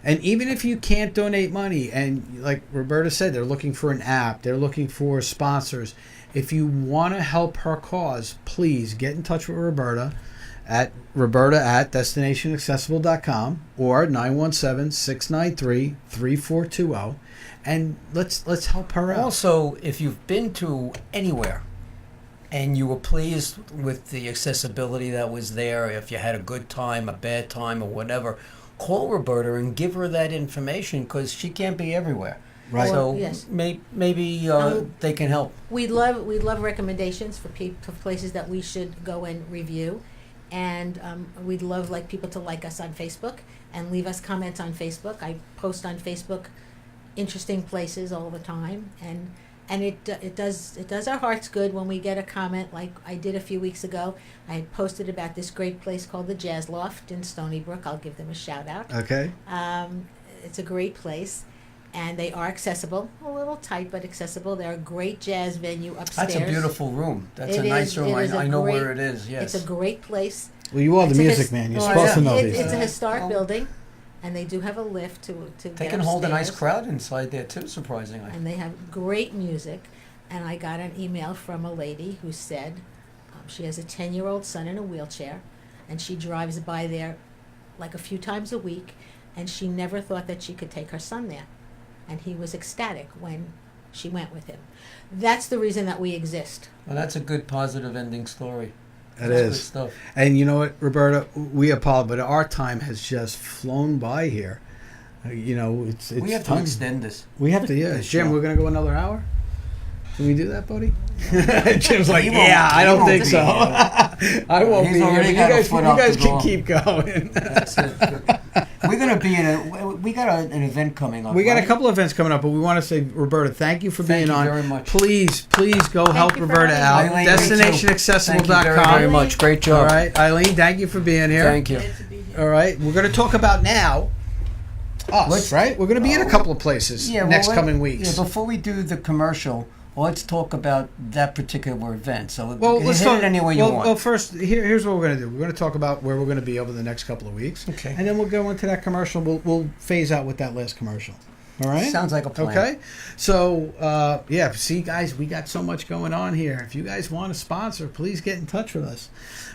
And even if you can't donate money, and like Roberta said, they're looking for an app, they're looking for sponsors. If you want to help her cause, please get in touch with Roberta at roberta@destinationaccessible.com or 917-693-3420, and let's help her out. Also, if you've been to anywhere and you were pleased with the accessibility that was there, if you had a good time, a bad time, or whatever, call Roberta and give her that information, because she can't be everywhere. Right. So Yes. maybe they can help. We'd love recommendations for places that we should go and review, and we'd love people to like us on Facebook and leave us comments on Facebook. I post on Facebook interesting places all the time, and it does our hearts good when we get a comment like I did a few weeks ago. I posted about this great place called the Jazz Loft in Stony Brook. I'll give them a shout out. Okay. It's a great place, and they are accessible. A little tight, but accessible. They're a great jazz venue upstairs. That's a beautiful room. That's a It nice is- room. it is a I know great- where it is. Yes. It's a great place. Well, you are the It's a music man. You're supposed to know these It's a things. historic building. and they do have a lift to They get can hold a nice upstairs. crowd inside there too, surprisingly. And they have great music. And I got an email from a lady who said she has a 10-year-old son in a wheelchair, and she drives by there like a few times a week, and she never thought that she could take her son there. And he was ecstatic when she went with him. That's the reason that we exist. Well, that's a good positive ending story. It That's is. good stuff. And you know what, Roberta, we apologize, but our time has just flown by here. You know, it's We have to time. extend this. We have to, yeah. This Jim, show. we're going to go another hour? Can we do that, buddy? Jim's like, He won't- yeah, I he don't won't think be so. here. I won't He's be here. already You got a guys, foot you off guys the can goal. keep going. That's it. We're going to be in a. We got an event coming up. We got a right? couple of events coming up, but we want to say, Roberta, thank you for Thank being you on. very much. Please go help you for Roberta out. having me. Eileen, you too. DestinationAccessible.com. Thank you very, very much. Great job. All right, Eileen, thank you for being here. Thank you. Glad to be here. All right, we're going to talk about now us, Let's- right? We're going to be in a couple of places next coming weeks. Yeah, before we do the commercial, let's talk about that particular event. So Well, hit let's it talk. any way you want. Well, first, here's what we're going to do. We're going to talk about where we're going to be over the next couple of weeks. Okay. And then we'll go into that commercial. We'll phase out with that last commercial. All right. Sounds like a plan. Okay. So, yeah, see, guys, we got so much going on here. If you guys want to sponsor, please get in touch with us.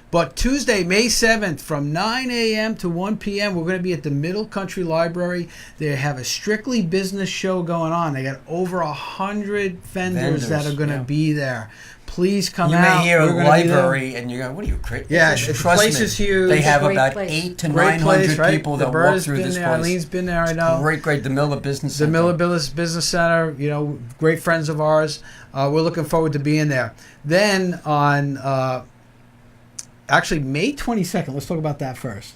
But Tuesday, May 7th, from 9 a.m. to 1 p.m., we're going to be at the Middle Country Library. They have a strictly business show going on. They got over 100 vendors that are going to yeah. be there. Please come You out. may hear a We're gonna be there. library and you go, what are you crazy? Yeah, the place is huge. They It's a have great about place. 800 to Great 900 place, right? people that walk Roberta's through been this there. place. Eileen's been there, I know. Great. The Miller Business The Center. Miller Business Center, you know, great friends of ours. We're looking forward to being there. Then on, actually, May 22nd, let's talk about that first.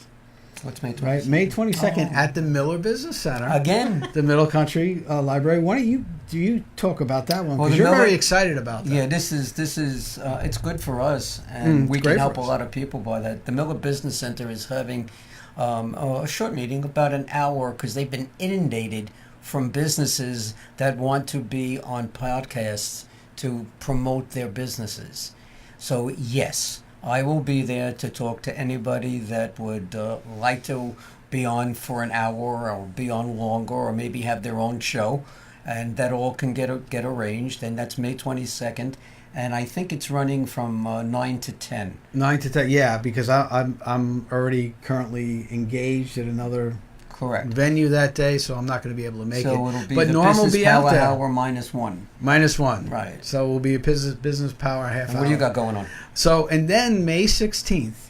What's May 22nd? Right? May 22nd at the Miller Business Center. Again. The Middle Country Library. Why don't you talk about that one? Well, Because the you're Miller- very excited about that. Yeah, this is it's good for us, and we great can for help a us. lot of people by that. The Miller Business Center is having a short meeting, about an hour, because they've been inundated from businesses that want to be on podcasts to promote their businesses. So yes, I will be there to talk to anybody that would like to be on for an hour or be on longer or maybe have their own show. And that all can get arranged. And that's May 22nd. And I think it's running from 9 to 10. 9 to 10, yeah, because I'm already currently engaged at another Correct. venue that day, so I'm not going to be able to make So it. it'll be But the Norm will business be out power there. hour -1. -1. Right. So we'll be a business power half And hour. what do you got going on? So, and then May 16th.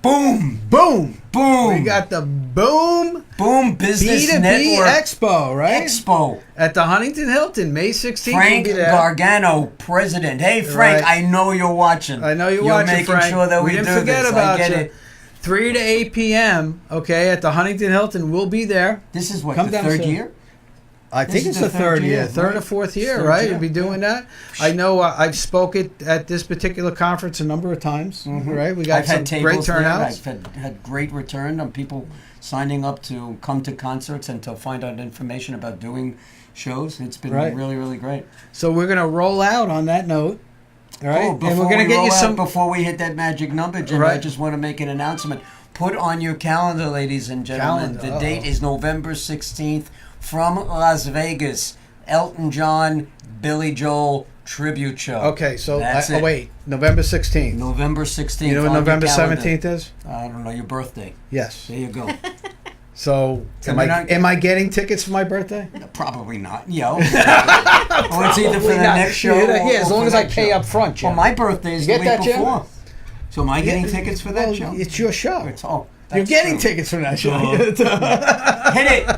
Boom! Boom! Boom! We got the Boom Boom Business B2B Network Expo, right? Expo. At the Huntington Hilton, May 16th. Frank we'll be there. Gargano, president. Hey, Frank, Right. I know you're watching. I know you're watching, making Frank. sure that we didn't do forget this. about I get you. it. 3 to 8 p.m., okay, at the Huntington Hilton. We'll be there. This is what, Come the down third to- year? I This think is it's the the third year, year, third or right? fourth year, Third right? year, We'll be doing that. I know I've spoken at this particular conference a number of times, right? We got I've had some tables great turnouts. there. I've had great return on people signing up to come to concerts and to find out information about doing shows. It's been Right. really, really great. So we're going to roll out on that note, all right? Oh, and before we're going we to get roll you out, some. before we hit that magic number, Jim, I Right. just want to make an announcement. Put on your calendar, ladies and gentlemen. Calendar, The uh-oh. date is November 16th from Las Vegas. Elton John, Billy Joel tribute show. Okay, so That's it. wait, November 16th. November 16th. You know what on your November calendar. 17th is? I don't know, your birthday. Yes. There you go. So, So am we're I not- am I getting tickets for my birthday? Probably not. Yo. Well, it's either for the next show. Yeah, as or long for as I that pay show. up front, Jim. Well, my birthday is You the get week that, Jim? before. So am I getting Yeah. tickets for that Well, show? It's your show. It's, oh, You're that's getting true. tickets for that show. Hit it.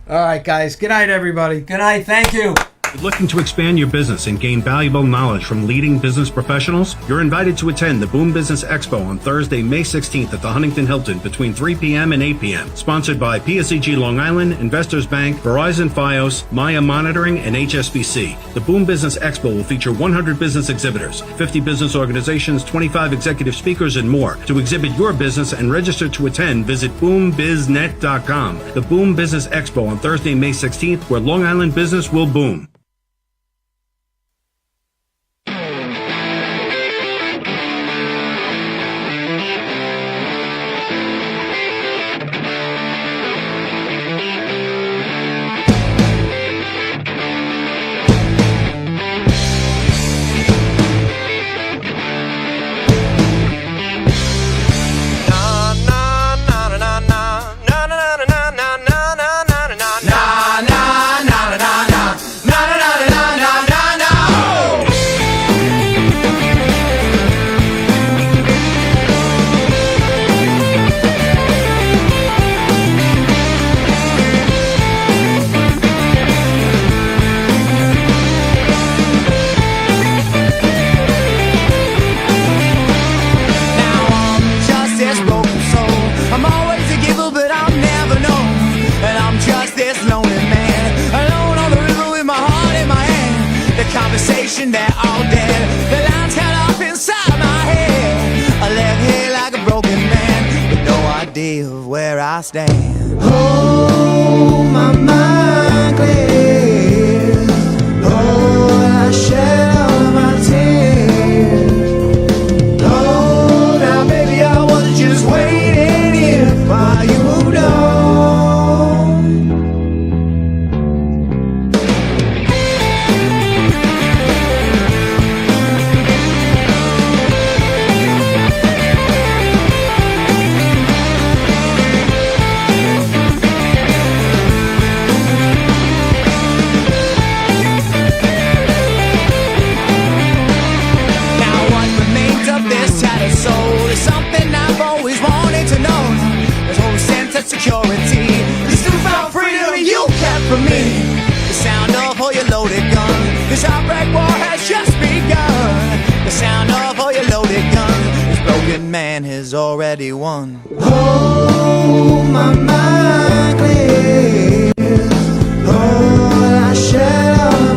All right, guys. Good night, everybody. Good night. Thank you. Looking to expand your business and gain valuable knowledge from leading business professionals? You're invited to attend the Boom Business Expo on Thursday, May 16th at the Huntington Hilton between 3 p.m. and 8 p.m. Sponsored by PSEG Long Island, Investors Bank, Verizon Fios, Maya Monitoring, and HSBC. The Boom Business Expo will feature 100 business exhibitors, 50 business organizations, 25 executive speakers, and more. To exhibit your business and register to attend, visit boombiznet.com. The Boom Business Expo on Thursday, May 16th, where Long Island business will boom. conversation, they're all dead. The lines cut off inside my head. I left here like a broken man, with no idea of where I stand. Oh, my mind clears. Oh, I shed all my tears. Oh, now baby, I was just waiting here while you moved on. Security, this newfound freedom you kept from me. The sound of all your loaded guns. This heartbreak war has just begun. The sound of all your loaded guns. This broken man has already won. Oh, my mind clears. Oh, I shed all